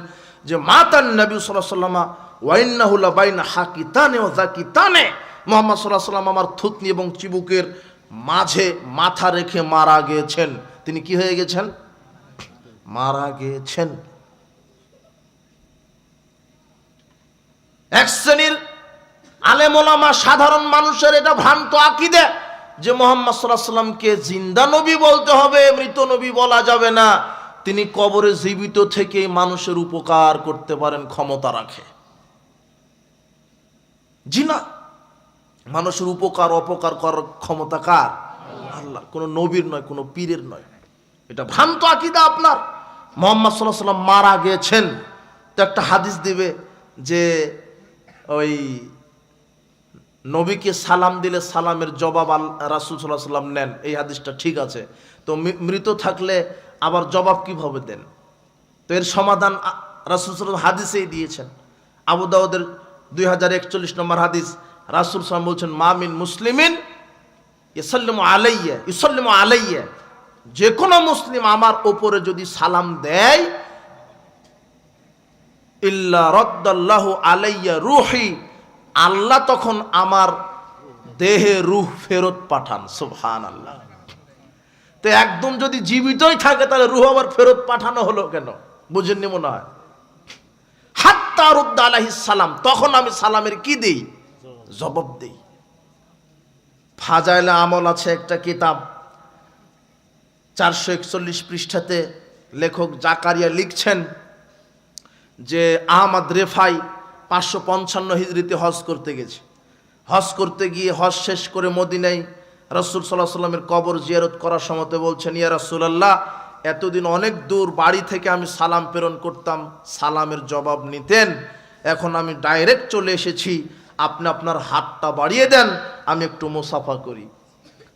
যে মাতান নবী সাল্লাল্লাহু আলাইহি ওয়াসাল্লাম ওয়া ইন্নাহু লাবাইনা হাকিতানে ওয়া যাকিতানে, মুহাম্মদ সাল্লাল্লাহু আলাইহি ওয়াসাল্লাম আমার থুতনি এবং চিবুকের মাঝে মাথা রেখে মারা গিয়েছেন। তিনি কি হয়ে গেছেন? মারা গিয়েছেন। এক শ্রেণীর আলেম ওলামা, সাধারণ মানুষের এটা ভ্রান্ত আকীদা যে মুহাম্মদ সাল্লাল্লাহু আলাইহি ওয়াসাল্লামকে জিন্দা নবী বলতে হবে, মৃত নবী বলা যাবে না। তিনি কবরে জীবিত থেকে মানুষের উপকার করতে পারেন, ক্ষমতা রাখে। জি না, মানুষের উপকার অপকার করার ক্ষমতা কার? আল্লাহ, কোনো নবীর নয়, কোনো পীরের নয়। এটা ভ্রান্ত আকীদা আপনার। মুহাম্মদ সাল্লাল্লাহু আলাইহি ওয়াসাল্লাম মারা গেছেন, তো একটা হাদিস দিবে যে ওই নবীকে সালাম দিলে সালামের জবাব রাসূল সাল্লাল্লাহু আলাইহি ওয়াসাল্লাম নেন, এই হাদিসটা ঠিক আছে। তো মৃত থাকলে আবার জবাব কিভাবে দেন? তো এর সমাধান রাসূল সাল্লাল্লাহু আলাইহি ওয়াসাল্লাম হাদিসেই দিয়েছেন। আবু দাউদের 2041 নম্বর হাদিস, রাসূল সাল্লাল্লাহু আলাইহি ওয়াসাল্লাম বলছেন, মা মিন মুসলিমিন ইউসাল্লিমু আলাইয়া, যে কোনো মুসলিম আমার উপরে যদি সালাম দেয়, ইল্লা রাদ্দাল্লাহু আলাইয়া রূহি, আল্লাহ তখন আমার দেহে রূহ ফেরত পাঠান। সুবহানাল্লাহ। তো একদম যদি জীবিতই থাকে তাহলে রূহ আবার ফেরত পাঠানো হলো কেন? বুঝেননি মনে হয়। হাত্তা রুদ্দা আলাইহিস সালাম, তখন আমি সালামের কি দেই? জবাব দেই। ফাজাইলে আমল আছে একটা কিতাব, 441 পৃষ্ঠাতে লেখক জাকারিয়া লিখছেন যে আহমদ রেফাই 555 হিজরিতে হজ করতে গেছে। হজ করতে গিয়ে হজ শেষ করে মদিনায় রাসূল সাল্লাল্লাহু আলাইহি ওয়াসাল্লামের কবর জিয়ারত করার সময়তে বলছেন, ইয়া রাসূলুল্লাহ, এতদিন অনেক দূর বাড়ি থেকে আমি সালাম প্রেরণ করতাম, সালামের জবাব নিতেন, এখন আমি ডাইরেক্ট চলে এসেছি, আপনি আপনার হাতটা বাড়িয়ে দেন, আমি একটু মুসাফা করি।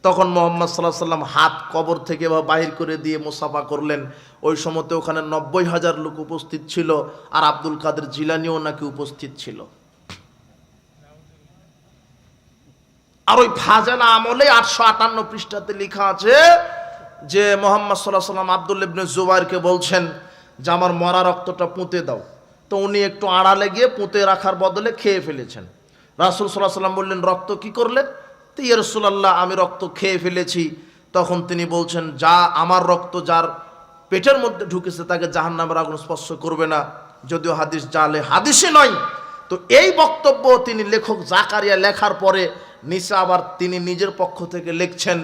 তখন মুহাম্মদ সাল্লাল্লাহু আলাইহি ওয়াসাল্লাম হাত কবর থেকে বাহির করে দিয়ে মুসাফা করলেন। ওই সময়তে ওখানে 90,000 লোক উপস্থিত ছিল, আর আব্দুল কাদের জিলানীও নাকি উপস্থিত ছিল। আর ওই ফাজালা আমলে 858 পৃষ্ঠাতে লেখা আছে যে মুহাম্মদ সাল্লাল্লাহু আলাইহি ওয়াসাল্লাম আব্দুল্লাহ ইবনে জুবাইরকে বলছেন যে আমার মরা রক্তটা পুঁতে দাও। তো উনি একটু আড়ালে গিয়ে পুঁতে রাখার বদলে খেয়ে ফেলেছেন। রাসূল সাল্লাল্লাহু আলাইহি ওয়াসাল্লাম বললেন, রক্ত কি করলেন? তো ইয়া রাসূলুল্লাহ, আমি রক্ত খেয়ে ফেলেছি। তখন তিনি বলছেন, যা আমার রক্ত যার পেটের মধ্যে ঢুকেছে তাকে জাহান্নামের আগুন স্পর্শ করবে না, যদিও হাদিস জালে হাদিসে নয়। তো এই বক্তব্য তিনি লেখক জাকারিয়া লেখার পরে নিচে আবার তিনি নিজের পক্ষ থেকে লিখছেন,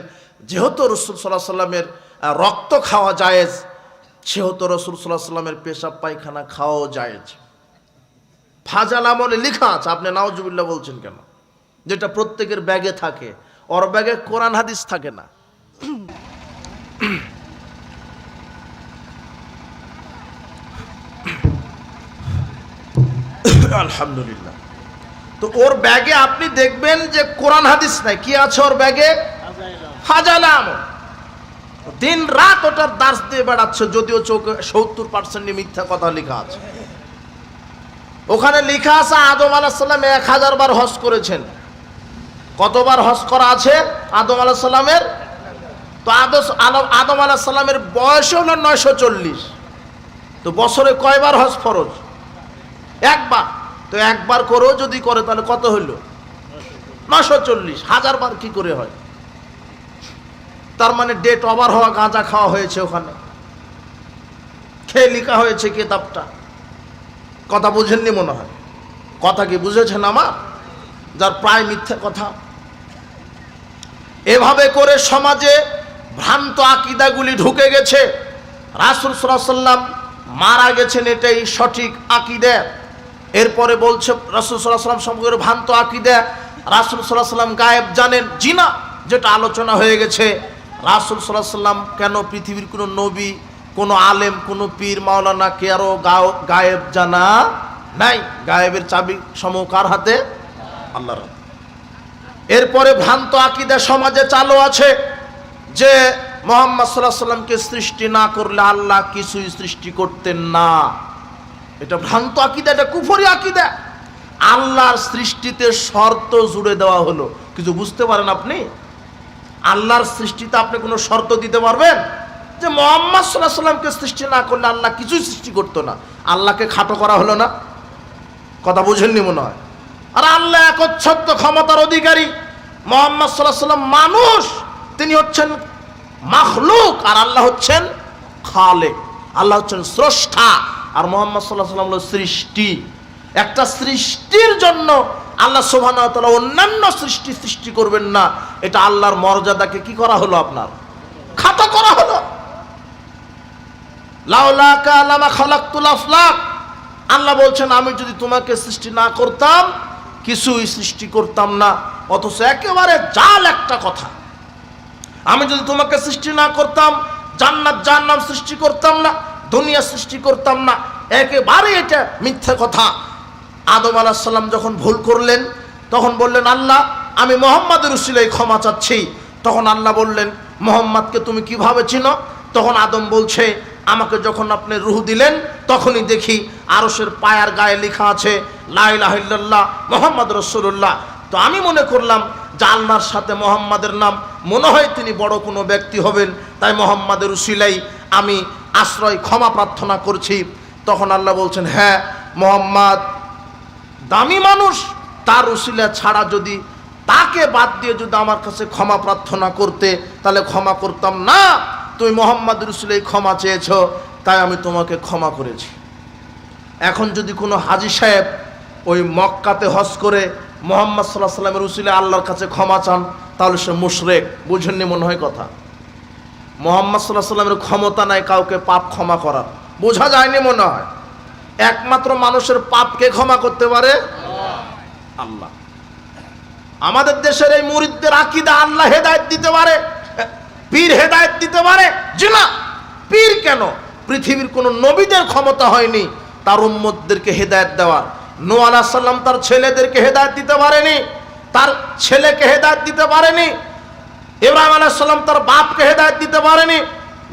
যেহেতু রাসূল সাল্লাল্লাহু আলাইহি ওয়াসাল্লামের রক্ত খাওয়া জায়েজ, সেহেতু রাসূল সাল্লাল্লাহু আলাইহি ওয়াসাল্লামের পেশাব পায়খানা খাওয়াও জায়েজ। ফাজাল আমলে লেখা আছে, আপনি নাউজুবিল্লাহ বলছেন কেন? যেটা প্রত্যেকের ব্যাগে থাকে, ওর ব্যাগে কোরআন হাদিস থাকে না। আলহামদুলিল্লাহ। তো ওর ব্যাগে আপনি দেখবেন যে কোরআন হাদিস নাই, কি আছে ওর ব্যাগে? ফাজাল আমল। দিন রাত ওটার দার্স দিয়ে বেড়াচ্ছে, যদিও চোখে 70% মিথ্যা কথা লেখা আছে। ওখানে লেখা আছে আদম আলাইহিস সালাম 1000 বার হজ করেছেন। কতবার হজ করা আছে আদম আলাইহিস সালামের? তো আদম আলাইহিস সালামের বয়স হলো 940। তো বছরে কয়বার হজ ফরজ? একবার। তো একবার করেও যদি করে তাহলে কত হইল? 940। 1000 বার কি করে হয়? তার মানে ডেট ওভার হওয়া গাঁজা খাওয়া হয়েছে ওখানে, খেয়ে লেখা হয়েছে কিতাবটা। কথা বুঝেননি মনে হয়। কথা কি বুঝেছেন আমার? যার প্রায় মিথ্যা কথা। এভাবে করে সমাজে ভ্রান্ত আকীদাগুলি ঢুকে গেছে। রাসূল সাল্লাল্লাহু আলাইহি ওয়াসাল্লাম মারা গেছেন, এটাই সঠিক আকীদা। এরপরে বলছে রাসূল সাল্লাল্লাহু আলাইহি ওয়াসাল্লাম সম্পর্কে ভ্রান্ত আকীদা, রাসূল সাল্লাল্লাহু আলাইহি ওয়াসাল্লাম গায়েব জানেন। জিনা, যেটা আলোচনা হয়ে গেছে। রাসূল সাল্লাল্লাহু আলাইহি ওয়াসাল্লাম কেন পৃথিবীর কোনো নবী, কোনো আলেম, কোনো পীর মাওলানা কারো গায়েব জানা নাই। গায়েবের চাবি সমূহ কার হাতে? আল্লাহর হাতে। এরপরে ভ্রান্ত আকীদা সমাজে চালু আছে যে মুহাম্মদ সাল্লাল্লাহু আলাইহি ওয়াসাল্লামকে সৃষ্টি না করলে আল্লাহ কিছুই সৃষ্টি করতেন না। এটা ভ্রান্ত আকীদা, এটা কুফরি আকীদা। আল্লাহর সৃষ্টিতে শর্ত জুড়ে দেওয়া হলো। কিছু বুঝতে পারেন আপনি? আল্লাহর সৃষ্টিতে আপনি কোনো শর্ত দিতে পারবেন যে মুহাম্মদ সাল্লাল্লাহু আলাইহি ওয়াসাল্লামকে সৃষ্টি না করলে আল্লাহ কিছুই সৃষ্টি করতো না? আল্লাহকে খাটো করা হলো না? কথা বুঝেননি মনে হয়। আর আল্লাহ একচ্ছত্র ক্ষমতার অধিকারী, মুহাম্মদ সাল্লাল্লাহু আলাইহি ওয়াসাল্লাম মানুষ, তিনি হচ্ছেন মাখলুক, আর আল্লাহ হচ্ছেন খালেক। আল্লাহ হচ্ছেন স্রষ্টা, আর মুহাম্মদ সাল্লাল্লাহু আলাইহি ওয়াসাল্লাম হলো সৃষ্টি। একটা সৃষ্টির জন্য আল্লাহ সুবহানাহু ওয়া তাআলা অন্যান্য সৃষ্টি করবেন না, এটা আল্লাহর মর্যাদাকে কি করা হলো? আপনার খাটো করা হলো। লাউলাকা লামা খালাকতুল আফলাক। আল্লাহ বলছেন, আমি যদি তোমাকে সৃষ্টি না করতাম কিছুই সৃষ্টি করতাম না। অথচ একেবারে জাল একটা কথা। আমি যদি তোমাকে সৃষ্টি না করতাম জান্নাত জাহান্নাম সৃষ্টি করতাম না, দুনিয়া সৃষ্টি করতাম না। একেবারে এটা মিথ্যা কথা। আদম আলাইহিস সালাম যখন ভুল করলেন তখন বললেন, আল্লাহ আমি মুহাম্মাদের উসিলায় ক্ষমা চাচ্ছি। তখন আল্লাহ বললেন, মুহাম্মাদকে তুমি কিভাবে চিনো? তখন আদম বলছে, আমাকে যখন আপনি রূহ দিলেন তখনই দেখি আরশের পায়ার গায়ে লেখা আছে লা ইলাহা ইল্লাল্লাহ মুহাম্মদ রাসূলুল্লাহ। তো আমি মনে করলাম যে আল্লাহর সাথে মুহাম্মাদের নাম, মনে হয় তিনি বড় কোনো ব্যক্তি হবেন, তাই মুহাম্মাদের উসিলাই আমি আশ্রয় ক্ষমা প্রার্থনা করছি। তখন আল্লাহ বলছেন, হ্যাঁ মুহাম্মদ দামি মানুষ, তার উসিলা ছাড়া যদি তাকে বাদ দিয়ে যদি আমার কাছে ক্ষমা প্রার্থনা করতে তাহলে ক্ষমা করতাম না। তুমি মুহাম্মাদের উসিলাই ক্ষমা চেয়েছ, তাই আমি তোমাকে ক্ষমা করেছি। এখন যদি কোনো হাজী সাহেব ওই মক্কাতে হজ করে মুহাম্মদ সাল্লাল্লাহু আলাইহি ওয়াসাল্লামের উসিলায় আল্লাহর কাছে ক্ষমা চান, তাহলে সে মুশরিক। বুঝেননি মনে হয় কথা? মুহাম্মদ সাল্লাল্লাহু আলাইহি ওয়াসাল্লামের ক্ষমতা নাই কাউকে পাপ ক্ষমা করার। বোঝা যায়নি মনে হয়? একমাত্র মানুষের পাপকে ক্ষমা করতে পারে আল্লাহ। আমাদের দেশের এই মুরিদদের আকীদা আল্লাহ হেদায়েত দিতে পারে, পীর হেদায়েত দিতে পারে? জি না। পীর কেন? পৃথিবীর কোন নবীদের ক্ষমতা হয়নি তার উম্মতদেরকে হেদায়েত দেওয়ার। নূহ আলাইহিস সালাম তার ছেলেদেরকে হেদায়েত দিতে পারেনি, তার ছেলেকে হেদায়েত দিতে পারেনি। ইব্রাহিম আলাইহিস সালাম তার বাপকে হেদায়েত দিতে পারেনি,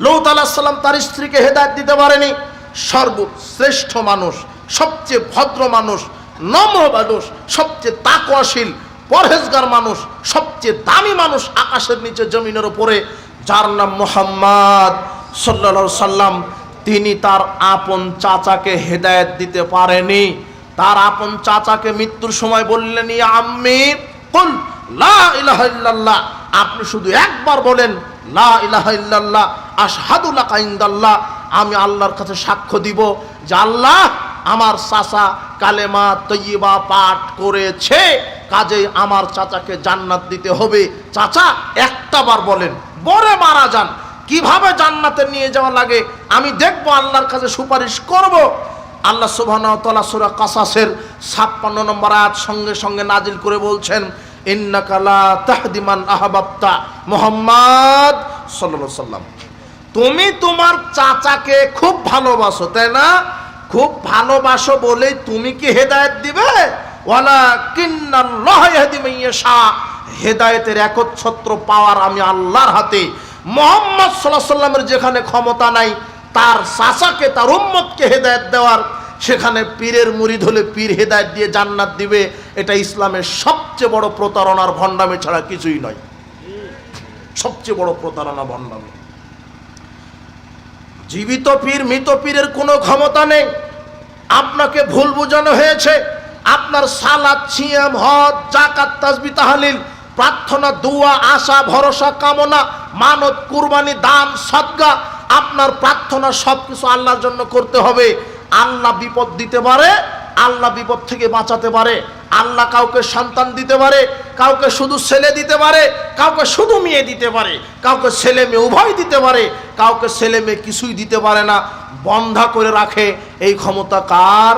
লূত আলাইহিস সালাম তার স্ত্রীকে হেদায়েত দিতে পারেনি। সর্বশ্রেষ্ঠ মানুষ, সবচেয়ে ভদ্র মানুষ, নম্র মানুষ, সবচেয়ে তাকওয়াশীল পরহেজগার মানুষ, সবচেয়ে দামি মানুষ আকাশের নিচে জমিনের উপরে, যার নাম মুহাম্মদ সাল্লাল্লাহু আলাইহি সাল্লাম, তিনি তার আপন চাচাকে হেদায়েত দিতে পারেনি। তার আপন চাচাকে মৃত্যুর সময় বললেন, ইয়া আম্মি কুল লা ইলাহা ইল্লাল্লাহ, আপনি শুধু একবার বলেন লা ইলাহা ইল্লাল্লাহ আশহাদু লাকা ইনদাল্লাহ, আমি আল্লাহর কাছে সাক্ষ্য দিব যে আল্লাহ আমার চাচা কালেমা তয়্যিবা পাঠ করেছে, কাজেই আমার চাচাকে জান্নাত দিতে হবে। চাচা একটা বার বলেন, বলে মারা যান। কিভাবে জান্নাতে নিয়ে যাওয়া লাগে আমি দেখবো, আল্লাহর কাছে সুপারিশ করব। আল্লাহ সুবহানাহু ওয়া তাআলা সূরা কাসাসের 56 নম্বর আয়াত সঙ্গে সঙ্গে নাজিল করে বলছেন, ইন্নাকা লা তাহদি মান আহবাবতা, মুহাম্মদ সাল্লাল্লাহু আলাইহি সাল্লাম, তুমি তোমার চাচাকে খুব ভালোবাসো, তাই না? খুব ভালোবাসো বলেই তুমি কি হেদায়েত দিবে? ওয়ালাকিন্নাল্লাহ ইয়াহদি মান ইয়াশা, হেদায়েতের একচ্ছত্র পাওয়ার আমি আল্লাহর হাতে। মুহাম্মদ সাল্লাল্লাহু আলাইহি সাল্লামের যেখানে ক্ষমতা নাই তার চাচাকে, তার উম্মতকে হেদায়েত দেওয়ার, সেখানে পীরের মুরিদ হলে পীর হেদায়েত দিয়ে জান্নাত দিবে, এটা ইসলামের সবচেয়ে বড় প্রতারণার ভণ্ডামি ছাড়া কিছুই নয়। সবচেয়ে বড় প্রতারণা, ভণ্ডামি। জীবিত পীর মৃত পীরের কোনো ক্ষমতা নেই। আপনাকে ভুল বোঝানো হয়েছে। আপনার সালাত, সিয়াম, হজ, যাকাত, তাসবিহ, তাহলিল, প্রার্থনা, দোয়া, আশা, ভরসা, কামনা, মানত, কুরবানি, দান, সদকা, আপনার প্রার্থনা সবকিছু আল্লাহর জন্য করতে হবে। আল্লাহ বিপদ দিতে পারে, আল্লাহ বিপদ থেকে বাঁচাতে পারে। আল্লাহ কাউকে সন্তান দিতে পারে, কাউকে শুধু ছেলে দিতে পারে, কাউকে শুধু মেয়ে দিতে পারে, কাউকে ছেলে মেয়ে উভয় দিতে পারে, কাউকে ছেলে মেয়ে কিছুই দিতে পারে না, বন্ধা করে রাখে। এই ক্ষমতা কার?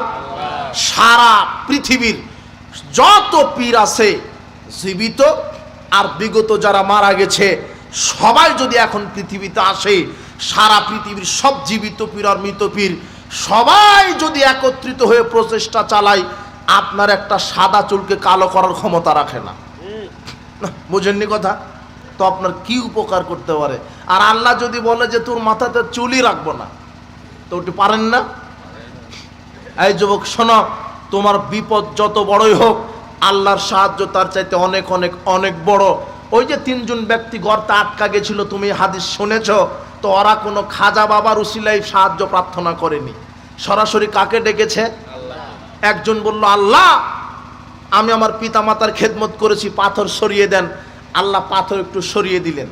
সারা পৃথিবীর যত পীর আছে, জীবিত আর বিগত যারা মারা গেছে, সবাই যদি এখন পৃথিবীতে আসে, সারা পৃথিবীর সব জীবিত পীর আর মৃত পীর সবাই যদি একত্রিত হয়ে প্রচেষ্টা চালায়, আপনার একটা সাদা চুলকে কালো করার ক্ষমতা রাখে না। বুঝেননি কথা? তো আপনার কি উপকার করতে পারে? আর আল্লাহ যদি বলে যে তোর মাথাতে চুলই রাখবো না, তো ওটি পারেন না? এই যুবক শোনো, তোমার বিপদ যত বড়ই হোক, আল্লাহর সাহায্য তার চাইতে অনেক অনেক অনেক বড়। ওই যে 3 জন ব্যক্তি গর্তে আটকা গেছিল, তুমি হাদিস শুনেছ, তো ওরা কোনো খাজা বাবার উসিলায় সাহায্য প্রার্থনা করেনি, সরাসরি কাকে ডেকেছে? একজন বলল, আল্লাহ আমি আমার পিতা মাতার খেদমত করেছি, পাথর সরিয়ে দেন। আল্লাহ পাথর একটু সরিয়ে দিলেন।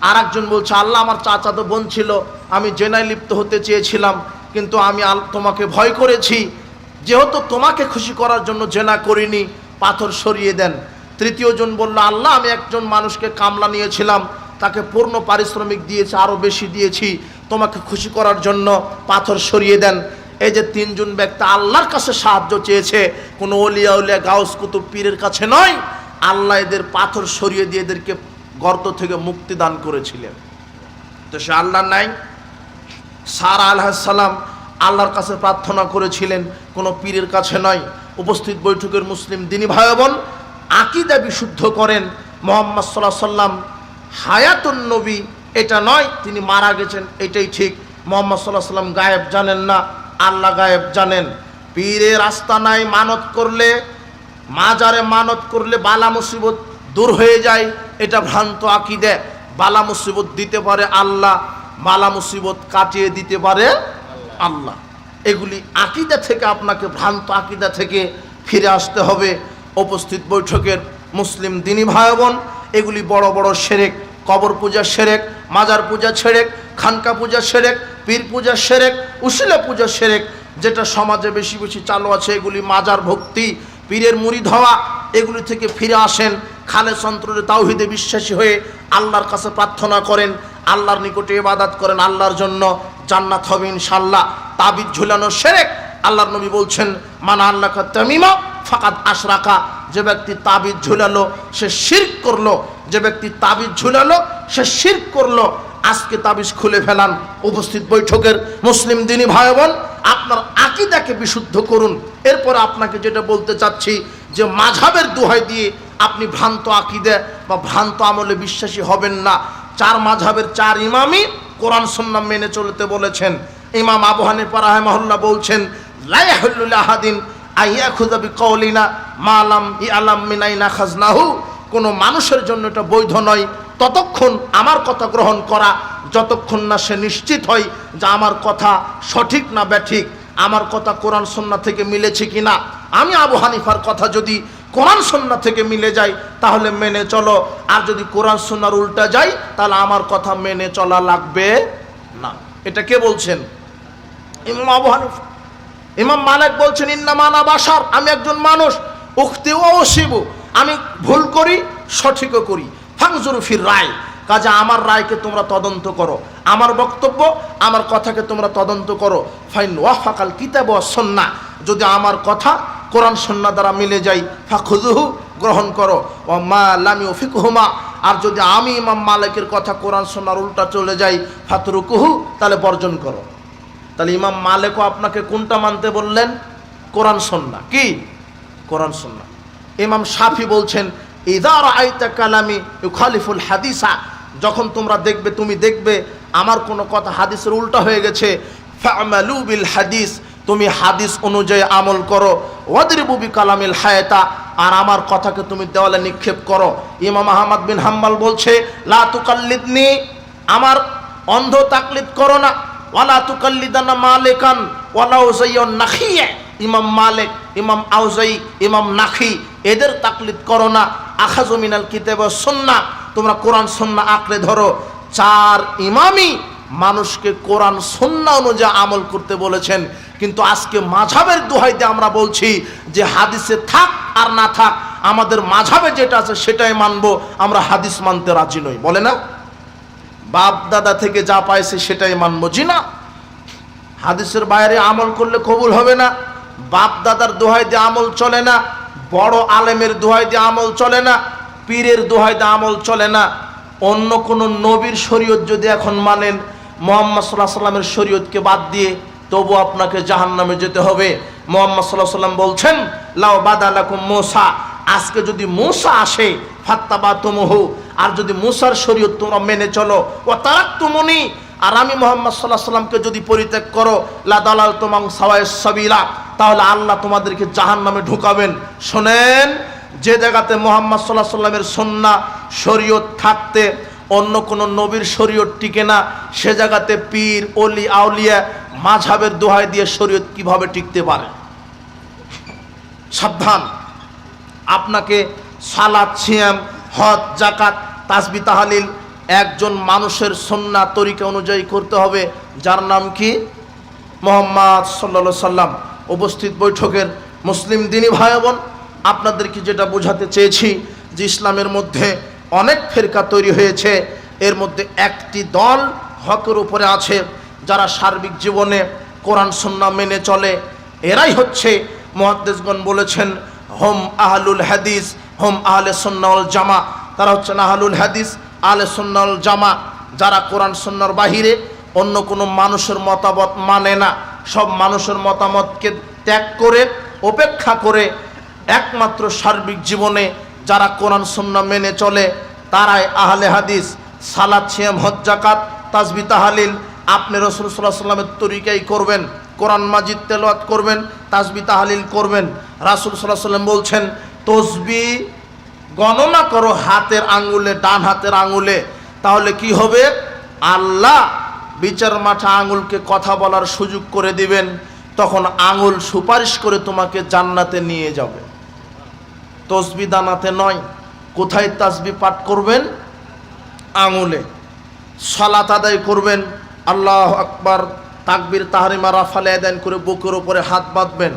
আর একজন বলছে, আল্লাহ আমার চাচাতো বোন ছিল, আমি জেনায় লিপ্ত হতে চেয়েছিলাম, কিন্তু আমি তোমাকে ভয় করেছি, যেহেতু তোমাকে খুশি করার জন্য জেনা করিনি, পাথর সরিয়ে দেন। তৃতীয় জন বলল, আল্লাহ আমি একজন মানুষকে কামলা নিয়েছিলাম, তাকে পূর্ণ পারিশ্রমিক দিয়েছি, আরও বেশি দিয়েছি, তোমাকে খুশি করার জন্য পাথর সরিয়ে দেন। এই যে 3 জন ব্যক্তি আল্লাহর কাছে সাহায্য চেয়েছে, কোনো ওলিয়া উলিয়া গাউস কুতুব পীরের কাছে নয়, আল্লাহ এদের পাথর সরিয়ে দিয়ে এদেরকে গর্ত থেকে মুক্তি দান করেছিলেন। তো সে আল্লাহ নাই? সারা আলাইহিস সালাম আল্লাহর কাছে প্রার্থনা করেছিলেন, কোনো পীরের কাছে নয়। উপস্থিত বৈঠকের মুসলিম দিনী ভাই বোন, আকীদা বিশুদ্ধ করেন। মুহাম্মদ সাল্লাল্লাহু আলাইহি সাল্লাম হায়াতুন নবী এটা নয়, তিনি মারা গেছেন এটাই ঠিক। মুহাম্মদ সাল্লাল্লাহু আলাইহি সাল্লাম গায়েব জানেন না, আল্লাহ গায়েব জানেন। পীরের আস্তানায় মানত করলে, মাজারে মানত করলে বালা মুসিবত দূর হয়ে যায়, এটা ভ্রান্ত আকীদা। বালা মুসিবত দিতে পারে আল্লাহ, বালা মুসিবত কাটিয়ে দিতে পারে আল্লাহ। এগুলি আকীদা থেকে, আপনাকে ভ্রান্ত আকীদা থেকে ফিরে আসতে হবে। উপস্থিত বৈঠকের মুসলিম দিনী ভাই বোন, এগুলি বড় বড় শিরক। কবর পূজা শিরক, মাজার পূজা শিরক, খানকা পূজা শিরক, পীর পূজা শিরক, উসিলা পূজা শিরক। যেটা সমাজে বেশি বেশি চালু আছে এগুলি মাজার ভক্তি, পীরের মুরিদ হওয়া। এগুলি থেকে ফিরে আসেন, খালেস অন্তরে তাওহীদে বিশ্বাসী হয়ে আল্লাহর কাছে প্রার্থনা করেন, আল্লাহর নিকটে ইবাদত করেন, আল্লাহর জন্য জান্নাত হবে ইনশাআল্লাহ। তাবিজ ঝুলানো শিরক। আল্লাহর নবী বলছেন, মান আল্লাকা তামিমা ফাকাদ আশরাকা, যে ব্যক্তি তাবিজ ঝুলালো সে শিরক করলো, যে ব্যক্তি তাবিজ ঝুলালো সে শিরক করলো। আজকে তাবিজ খুলে ফেলান। উপস্থিত বৈঠকের মুসলিম দিনী ভাই বোন, আপনার আকীদাকে বিশুদ্ধ করুন। এরপর আপনাকে যেটা বলতে চাচ্ছি যে মাযহাবের দোহাই দিয়ে আপনি ভ্রান্ত আকীদা বা ভ্রান্ত আমলে বিশ্বাসী হবেন না। চার মাযহাবের চার ইমামই কোরআন সুন্নাহ মেনে চলতে বলেছেন। ইমাম আবু হানিফা রাহিমাহুল্লাহ বলছেন, লা ইয়াহিল্লু লিআহাদিন আইয়াখুযা বিকাউলিনা মা লাম ইয়ালাম মিন আইনা খাজনাহু। কোনো মানুষের জন্য এটা বৈধ নয় ততক্ষণ আমার কথা গ্রহণ করা, যতক্ষণ না সে নিশ্চিত হয় যে আমার কথা সঠিক না ব্যাঠিক, আমার কথা কোরআন সুন্নাহ থেকে মিলেছে কিনা। আমি আবু হানিফার কথা যদি কোরআন সুন্নাহ থেকে মিলে যায় তাহলে মেনে চলো, আর যদি কোরআন সুন্নাহর উল্টা যায় তাহলে আমার কথা মেনে চলা লাগবে না। এটা কে বলছেন? ইমাম আবু হানিফা। ইমাম মালিক বলছেন, ইন্নামা আনা বাশার, আমি একজন মানুষ, উখতি ওয়া উসিবু, আমি ভুল করি সঠিকও করি। ফানজুরু ফির রায়, কাজে আমার রায়কে তোমরা তদন্ত করো, আমার বক্তব্য আমার কথাকে তোমরা তদন্ত করো। ফাইন ওয়াফাকাল কিতাব ওয়াস সুন্নাহ, যদি আমার কথা কোরআন সুন্নাহ দ্বারা মিলে যায় ফাখুযুহু, গ্রহণ করো। ওয়া মা লাম ইউফিকহুমা, আর যদি আমি ইমাম মালিকের কথা কোরআন সুন্নাহর উল্টা চলে যাই ফাতরুকুহু, তাহলে বর্জন করো। তাহলে ইমাম মালিকও আপনাকে কোনটা মানতে বললেন? কোরআন সুন্নাহ। কি? কোরআন সুন্নাহ। ইমাম শাফি বলছেন, ইযা রাআইতা কালামি ইউখালিফুল হাদিসা, যখন তোমরা দেখবে, তুমি দেখবে আমার কোনো কথা হাদিসের উল্টা হয়ে গেছে, ফা'মালু বিল হাদিস, তুমি হাদিস অনুযায়ী আমল করো। ওয়াদরিবু বিকালামিল হায়াতা, আর আমার কথাকে তুমি দেওয়ালে নিক্ষেপ করো। ইমাম আহমদ বিন হাম্বল বলছে, লা তুকাল্লিদনি, আমার অন্ধ তাকলিদ করো না। ওয়ালা তুকাল্লিদানা মালিকান ওয়ালা উযাইয়ুন নাখিয়া, ইমাম মালিক, ইমাম আউজাই, ইমাম নাখি, এদের তাকলিদ করো না। আখাযু মিনাল কিতাব ওয়াস সুন্নাহ, তোমরা কোরআন সুন্নাহ আঁকড়ে ধরো। চার ইমামই মানুষকে কোরআন সুন্নাহ অনুযায়ী আমল করতে বলেছেন। কিন্তু আজকে মাযহাবের দোহাই দিয়ে আমরা বলছি যে হাদিসে থাক আর না থাক, আমাদের মাযহাবে যেটা আছে সেটাই মানবো, আমরা হাদিস মানতে রাজি নই। বলে না, বাপ দাদা থেকে যা পাইছে সেটাই মানবো। জি না, হাদিসের বাইরে আমল করলে কবুল হবে না। বাপ দাদার দোহাই দিয়ে আমল চলে না, বড় আলেমের দোহাই দিয়ে আমল চলে না, পীরের দোহাই দিয়ে আমল চলে না। অন্য কোন নবীর শরীয়ত যদি এখন মানেন, মুহাম্মদ সাল্লাল্লাহু আলাইহি সাল্লামের শরীয়তকে বাদ দিয়ে, তবু আপনাকে জাহান্নামে যেতে হবে। মুহাম্মদ সাল্লাল্লাহু আলাইহি সাল্লাম বলছেন, লাউ বাদালাকুম মূসা, আজকে যদি মূসা আসে ফাত্তাবাতুমুহু, আর যদি মূসার শরীয়ত তোমরা মেনে চলো, ওয়া তারাকতুমুনি, আর আমি মুহাম্মদ সাল্লাল্লাহু আলাইহি সাল্লামকে যদি পরিত্যাগ করো, লা দালালতুম আন সাওয়াইস সাবিলা, তাহলে আল্লাহ তোমাদেরকে জাহান্নামে ঢুকাবেন। শোনেন, যে জায়গাতে মুহাম্মদ সাল্লাল্লাহু আলাইহি সাল্লামের সুন্নাহ শরীয়ত থাকতে অন্য কোন নবীর শরীয়ত টিকে না, সে জায়গাতে পীর ওলি আউলিয়া মাযহাবের দোহাই দিয়ে শরীয়ত কিভাবে টিকতে পারে? সাবধান, আপনাকে সালাত, সিয়াম, হজ, যাকাত, তাসবিহ, তাহলিল একজন মানুষের সুন্নাহ তরিকা অনুযায়ী করতে হবে, যার নাম কি? মুহাম্মদ সাল্লাল্লাহু আলাইহি সাল্লাম। উপস্থিত বৈঠকের মুসলিম দিনী ভাই বোন, আপনাদেরকে যেটা বোঝাতে চেয়েছি যে ইসলামের মধ্যে অনেক ফিরকা তৈরি হয়েছে, এর মধ্যে একটি দল হকের উপরে আছে, যারা সার্বিক জীবনে কোরআন সুন্নাহ মেনে চলে। এরাই হচ্ছে, মুহাদ্দিসগণ বলেছেন, হুম আহলুল হাদিস হুম আহলে সুন্নাহ ওয়াল জামা, তারা হচ্ছেন আহলুল হাদিস, আহলে সুন্নাহ ওয়াল জামা, যারা কোরআন সুন্নাহর বাহিরে অন্য কোনো মানুষের মতামত মানে না, সব মানুষের মতামতকে ত্যাগ করে, উপেক্ষা করে একমাত্র সার্বিক জীবনে যারা কোরআন সুন্নাহ মেনে চলে তারাই আহলে হাদিস। সালাত, সিয়াম, হজ, যাকাত, তাসবিহ, তাহলিল আপনি রাসূল সাল্লাল্লাহু আলাইহি ওয়াসাল্লামের তরিকায় করবেন, কোরআন মাজিদ তেলাওয়াত করবেন, তাসবিহ তাহলিল করবেন। রাসূল সাল্লাল্লাহু আলাইহি ওয়াসাল্লাম বলছেন, তসবিহ গণনা করো হাতের আঙ্গুলে, ডান হাতের আঙ্গুলে, তাহলে কি হবে? আল্লাহ বিচার মাঠে আঙ্গুলকে কথা বলার সুযোগ করে দিবেন, তখন আঙ্গুল সুপারিশ করে তোমাকে জান্নাতে নিয়ে যাবে। তসবিহ দানাতে নয়। কোথায় তাসবিহ পাঠ করবেন? আঙ্গুলে। সালাত আদায় করবেন, আল্লাহু আকবার, তাকবীর, তাহরিমা, রাফালে আদান করে বুকের উপরে হাত বাঁধবেন।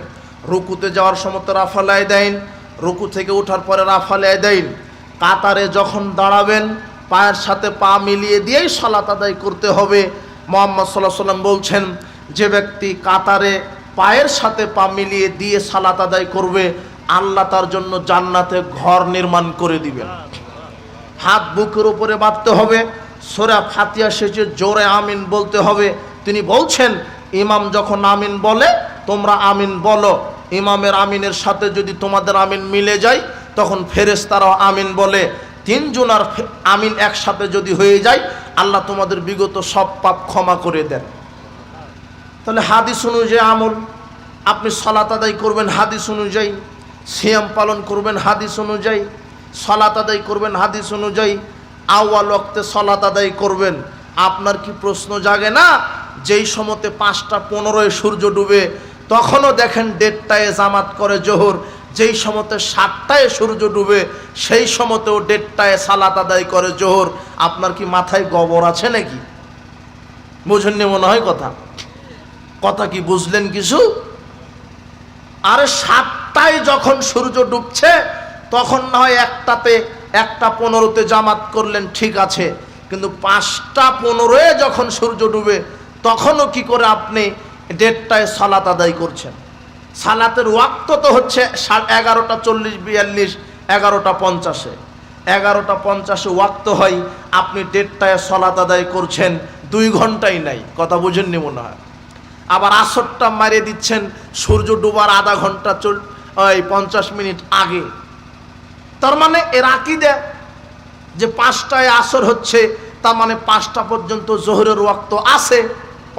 রুকুতে যাওয়ার সময় তো রাফালে আদাইন, রুকু থেকে ওঠার পরে রাফালে আদাইন। কাতারে যখন দাঁড়াবেন পায়ের সাথে পা মিলিয়ে দিয়েই সালাত আদায় করতে হবে। মুহাম্মদ সাল্লাল্লাহু আলাইহি ওয়াসাল্লাম বলছেন, যে ব্যক্তি কাতারে পায়ের সাথে পা মিলিয়ে দিয়ে সালাত আদায় করবে, আল্লাহ তার জন্য জান্নাতে ঘর নির্মাণ করে দিবেন। হাত বুকের উপরে বাঁধতে হবে, সূরা ফাতিহা শেষে জোরে আমিন বলতে হবে। তিনি বলছেন ইমাম যখন আমিন বলে তোমরা আমিন বলো, ইমামের আমিনের সাথে যদি তোমাদের আমিন মিলে যায় তখন ফেরেশতারাও আমিন বলে। তিনজনার আমিন একসাথে যদি হয়ে যায় আল্লাহ তোমাদের বিগত সব পাপ ক্ষমা করে দেন। তাহলে হাদিস অনুযায়ী আমল, আপনি সালাত আদায় করবেন হাদিস অনুযায়ী, সিয়াম পালন করবেন হাদিস অনুযায়ী, সালাত আদায় করবেন হাদিস অনুযায়ী, আউয়াল ওয়াক্তে সালাত আদায় করবেন। আপনার কি প্রশ্ন জাগে না যেই সময়তে 5:15 সূর্য ডুবে তখনও দেখেন 1:30টায় জামাত করে জোহর, যেই সময়তে 7টায় সূর্য ডুবে সেই সময়তেও 1:30টায় সালাত আদায় করে জোহর? আপনার কি মাথায় গোবর আছে নাকি? বুঝেননি মনে হয় কথা কি বুঝলেন কিছু? আরে 7টায় যখন সূর্য ডুবছে তখন না হয় 1:15 জামাত করলেন, ঠিক আছে, কিন্তু 5:15 যখন সূর্য ডুবে তখনও কি করে আপনি 1:30টায় সালাত আদায় করছেন? সালাতের ওয়াক্ত তো হচ্ছে 11:40-42, 11:50। 11:50 ওয়াক্ত হয়, আপনি 1:30টায় সালাত আদায় করছেন, 2 ঘন্টাই নাই। কথা বুঝেননি মনে হয়। আবার আসরটা মারিয়ে দিচ্ছেন সূর্য ডুবার আধা ঘন্টা 50 মিনিট আগে। তার মানে এর আকীদা যে 5টায় আসর হচ্ছে, তার মানে 5টা পর্যন্ত জোহরের ওয়াক্ত আছে।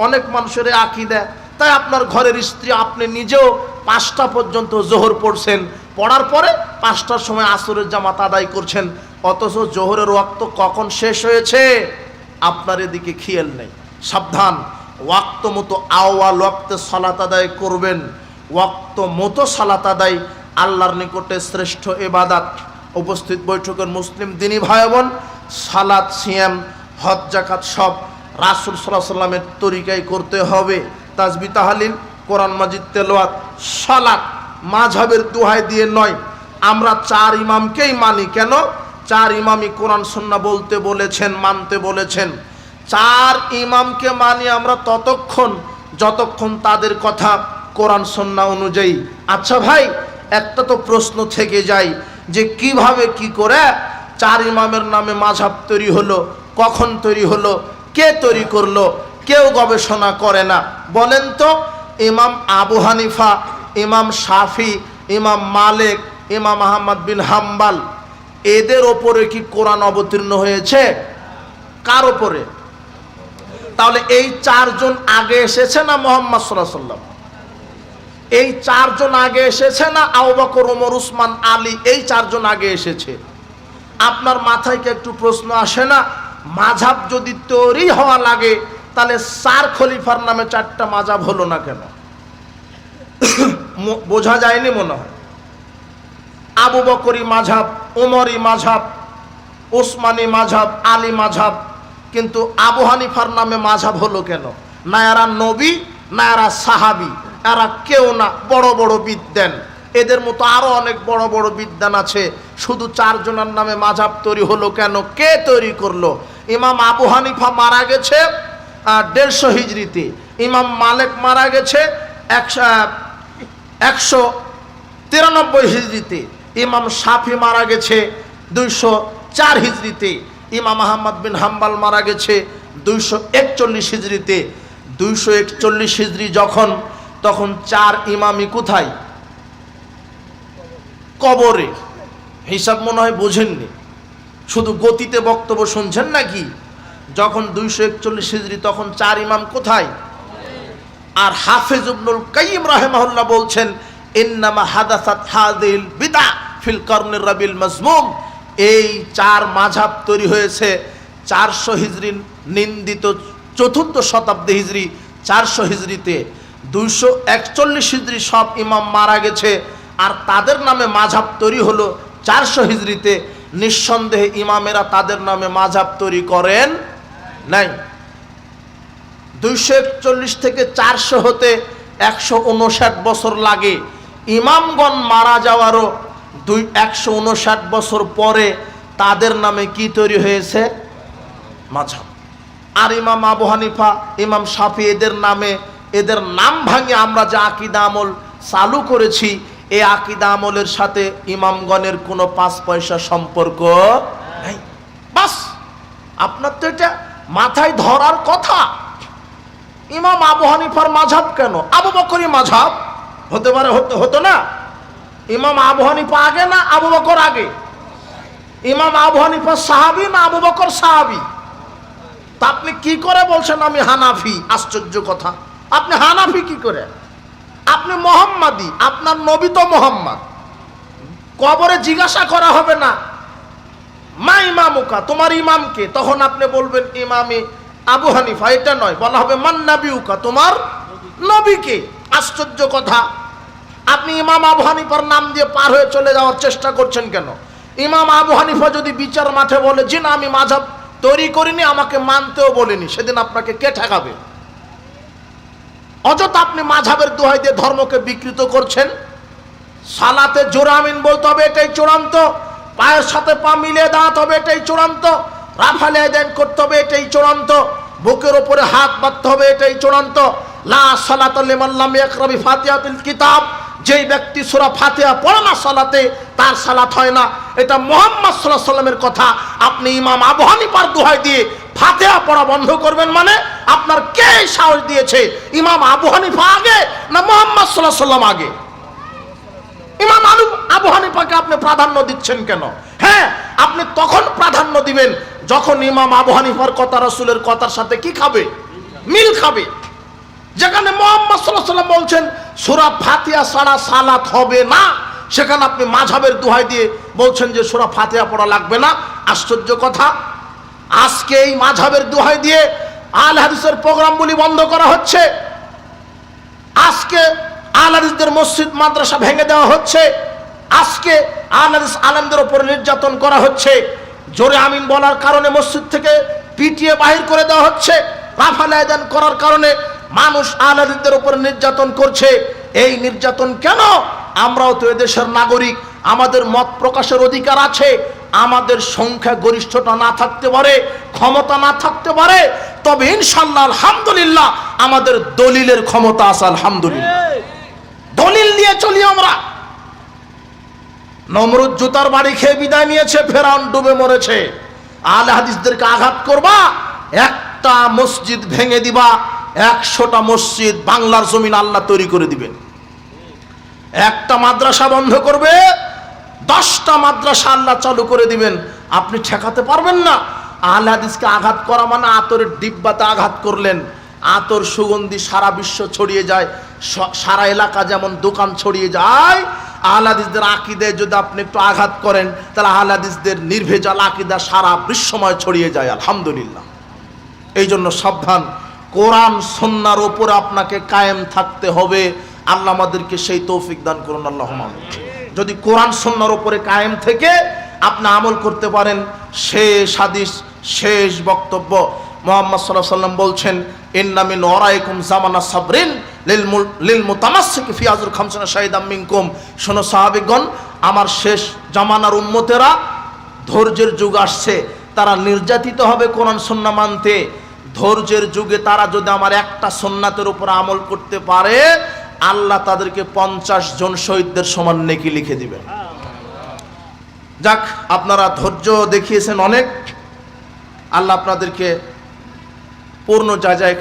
অনেক মানুষের আকীদা। তাই আপনার ঘরের স্ত্রী, আপনি নিজেও 5টা পর্যন্ত জোহর পড়ছেন, পড়ার পরে 5টার সময় আসরের জামাত আদায় করছেন, অথচ জোহরের ওয়াক্ত কখন শেষ হয়েছে আপনার এদিকে খেয়াল নেই। সাবধান, ওয়াক্ত মতো আওয়াল ওয়াক্তে সালাত আদায় করবেন। ওয়াক্ত মতো সালাত আদায় আল্লাহর নিকটে শ্রেষ্ঠ ইবাদত। উপস্থিত বৈঠকের মুসলিম দিনী ভাই বোন, সালাত, সিয়াম, হজ, যাকাত সব রাসূল সাল্লাল্লাহু আলাইহি সাল্লামের তরিকায় করতে হবে। তাসবিহ, তাহলিল, কোরআন মাজিদ তেলাওয়াত, সালাত মাযহাবের দোহাই দিয়ে নয়। আমরা 4 ইমামকেই মানি। কেন? 4 ইমামই কোরআন সুন্নাহ বলতে বলেছেন, মানতে বলেছেন। 4 ইমামকে মানি আমরা ততক্ষণ যতক্ষণ তাদের কথা কোরআন সুন্নাহ অনুযায়ী। আচ্ছা ভাই, একটা তো প্রশ্ন থেকে যায় যে কিভাবে কি করে 4 ইমামের নামে মাযহাব তৈরি হলো, কখন তৈরি হলো, কে তৈরি করলো? কেউ গবেষণা করে না। বলেন তো, ইমাম আবু হানিফা, ইমাম শাফি, ইমাম মালিক, ইমাম আহমদ বিন হাম্বল, এদের ওপরে কি কোরআন অবতীর্ণ হয়েছে? কার ওপরে? তাহলে এই 4 জন আগে এসেছে না মুহাম্মদ সাল্লাল্লাহু আলাইহি ওয়াসাল্লাম? এই 4 জন আগে এসেছে না আবু বকর, ওমর, উসমান, আলী? এই 4 জন আগে এসেছে। আপনার মাথায় কি একটু প্রশ্ন আসে না, মাযহাব যদি তৈরি হওয়া লাগে তাহলে 4 খলিফার নামে 4টা মাযহাব হলো না কেন? বোঝা যায়নি মনে হয়। আবু বকরি মাযহাব, ওমরি মাযহাব, ওসমানী মাযহাব, আলী মাযহাব, কিন্তু আবু হানিফার নামে মাযহাব হলো কেন? না এরা নবী, না এরা সাহাবী, এরা কেউ না, বড় বড় বিদ্বান। এদের মতো আরো অনেক বড় বড় বিদ্বান আছে। শুধু 4 জনের নামে মাযহাব তৈরি হলো কেন? কে তৈরি করলো? ইমাম আবু হানিফা মারা গেছে 150 হিজরিতে, ইমাম মালিক মারা গেছে 193 হিজরিতে, ইমাম শাফি মারা গেছে 204 হিজরিতে, ইমাম আহমদ বিন হাম্বল মারা গেছে 241 হিজরিতে। 241 হিজরি যখন, তখন 4 ইমামই কোথায়? কবরে। হিসাব মনে হয় বোঝেননি, শুধু গতিতে বক্তব্য শুনছেন নাকি? যখন 241 হিজরি তখন 4 ইমাম কোথায়? আর হাফেজ ইবনুল কাইয়িম রাহিমাহুল্লাহ বলছেন, ইন্নামা হাদাসাত হাযিল বিদআ ফিল কারনির রাবিল মাজমুম। এই 4 মাযহাব তৈরি হয়েছে 400 হিজরি নিন্দিত 4th শতাব্দী হিজরি 400 হিজরিতে। 241 হিজরি সব ইমাম মারা গেছে, আর তাদের নামে মাযহাব তৈরি হলো 400 হিজরিতে। নিঃসন্দেহে ইমামেরা তাদের নামে মাযহাব তৈরি করেন নাই। 241 থেকে 400 হতে 159 বছর লাগে। ইমামগণ মারা যাওয়ারও 159 বছর পরে তাদের নামে কি তৈরি হয়েছে? মাযহাব। আর ইমাম আবু হানিফা, ইমাম শাফি, এদের নামে, এদের নাম ভাঙে আমরা যে আকীদা আমল চালু করেছি, এই আকীদা আমলের সাথে ইমামগণের কোনো 5 পয়সা সম্পর্ক নাই। বাস, আপনার তো এটা মাথায় ধরার কথা। ইমাম আবু হানিফার মাযহাব কেন? আবু বকরই মাযহাব হতে পারে, হতো না? ইমাম আবু হানিফা আগে না আবু বকর আগে? ইমাম আবু হানিফা সাহাবী না আবু বকর সাহাবী? তা আপনি কি করে বলছেন আমি হানাফি? আশ্চর্য কথা। আপনি হানাফি কি করে? আপনি মুহাম্মাদি, আপনার নবী তো মুহাম্মদ। কবরে জিজ্ঞাসা করা হবে না মা ইমামুকা, তোমার ইমামকে, তখন আপনি বলবেন ইমামে আবু হানিফা। এটা নয়, বলা হবে মান নাবিউকা, তোমার নবীকে। আশ্চর্য কথা। আপনি ইমাম আবু হানিফার নাম দিয়ে পার হয়ে চলে যাওয়ার চেষ্টা করছেন কেন? ইমাম আবু হানিফা যদি বিচার মাঠে বলে যে না আমি মাযহাব তৈরি করিনি, আমাকে মানতেও বলিনি, সেদিন আপনাকে কে ঠেকাবে? অযথা আপনি মাযহাবের দোহাই দিয়ে ধর্মকে বিকৃত করছেন। সালাতে জোরে আমিন বলতে হবে, এটাই চূড়ান্ত। পায়ের সাথে পা মিলিয়ে দাঁড়াতে হবে, এটাই চূড়ান্ত। রাফালে আদান করতে হবে, এটাই চূড়ান্ত। বুকের উপরে হাত বাঁধতে হবে, এটাই চূড়ান্ত। লা সালাতা লিমান লাম ইয়াকরা বিফাতিহাতিল কিতাব, যেই ব্যক্তি সূরা ফাতিহা পড়ে না সালাতে, তার সালাত হয় না। এটা মুহাম্মদ সাল্লাল্লাহু আলাইহি ওয়াসাল্লামের কথা। আপনি ইমাম আবু হানিফার দোহাই দিয়ে ফাতিহা পড়া বন্ধ করবেন মানে আপনার কে সাহস দিয়েছে? ইমাম আবু হানিফা আগে না মুহাম্মদ সাল্লাল্লাহু আলাইহি ওয়াসাল্লাম আগে? ইমাম আবু হানিফাকে আপনি প্রাধান্য দিচ্ছেন কেন? হ্যাঁ, আপনি তখন প্রাধান্য দিবেন যখন ইমাম আবু হানিফার কথা রাসূলের কথার সাথে কি খাবে? মিল খাবে। যেখানে মুহাম্মদ সাল্লাল্লাহু আলাইহি ওয়াসাল্লাম বলছেন সূরা ফাতিহা ছাড়া সালাত হবে না, সেখানে আপনি মাযহাবের দোহাই দিয়ে বলছেন যে সূরা ফাতিহা পড়া লাগবে না। আশ্চর্য কথা। আজকে এই মাযহাবের দোহাই দিয়ে আহলে হাদিসের প্রোগ্রামগুলি বন্ধ করা হচ্ছে। আজকে আহলে হাদিসদের মসজিদ মাদ্রাসা ভেঙে দেওয়া হচ্ছে। আজকে আহলে হাদিস আলেমদের উপর নির্যাতন করা হচ্ছে। জোরে আমিন বলার কারণে মসজিদ থেকে পিটিয়ে বাহির করে দেওয়া হচ্ছে। রাফালে আযান করার কারণে মানুষ আহলে হাদিসদের উপর নির্যাতন করছে। এই নির্যাতন কেন? আমরাও তো এদেশের নাগরিক, আমাদের মত প্রকাশের অধিকার আছে। আমাদের সংখ্যা গরিষ্ঠতা না থাকতে পারে, ক্ষমতা না থাকতে পারে, তবে ইনশাআল্লাহ আলহামদুলিল্লাহ আমাদের দলিলের ক্ষমতা আছে। আলহামদুলিল্লাহ, দলিল নিয়ে চলি আমরা। নমরুদ জুতার বাড়ি খেয়ে বিদায় নিয়েছে, ফেরাউন ডুবে মরেছে। আহলে হাদিসদেরকে আঘাত করবা, একটা মসজিদ ভেঙে দিবা, 100টা মসজিদ বাংলার জমিন আল্লাহ তৈরি করে দিবেন। একটা মাদ্রাসা বন্ধ করবে, 10টা মাদ্রাসা আল্লাহ চালু করে দিবেন। আপনি ঠেকাতে পারবেন না। আহলে হাদিসকে আঘাত করা মানে আতরের ডিব্বাতে আঘাত করলেন। আতর সুগন্ধি সারা বিশ্ব ছড়িয়ে যায়, সারা এলাকা যেমন দোকান ছড়িয়ে যায়। আহলে হাদিসদের আকীদায় যদি আপনি একটু আঘাত করেন, তাহলে আহলে হাদিসদের নির্ভেজাল আকীদা সারা বিশ্বময় ছড়িয়ে যায়। আলহামদুলিল্লাহ। এই জন্য সাবধান, কোরআন সুন্নাহর উপরে আপনাকে কায়েম থাকতে হবে। আল্লাহ আমাদেরকে সেই তৌফিক দান করুন, আল্লাহুম্মা আমিন। যদি কোরআন সুন্নাহর উপরে কায়েম থেকে আপনি আমল করতে পারেন, শেষ হাদিস, শেষ বক্তব্য, মুহাম্মদ সাল্লাল্লাহু আলাইহি ওয়াসাল্লাম বলছেন ইন্না মিন ওয়ারাইকুম জামানা সাবরিন লিল মুতামাসসিকি ফি আযর খামসিনা শাহিদাম মিনকুম। শোনো সাহাবীগণ, আমার শেষ জামানার উম্মতেরা ধৈর্যের যুগ আসছে। তারা নির্যাতিত হবে কোরআন সুন্নাহ মানতে। ধৈর্যের যুগে তারা যদি আমার একটা সুন্নাতের উপর আমল করতে পারে, আল্লাহ তাদেরকে 50 জন শহীদদের সমান নেকি লিখে দিবেন। যাক, আপনারা ধৈর্য দেখিয়েছেন অনেক। আল্লাহ আপনাদেরকে পূর্ণ জায়গায়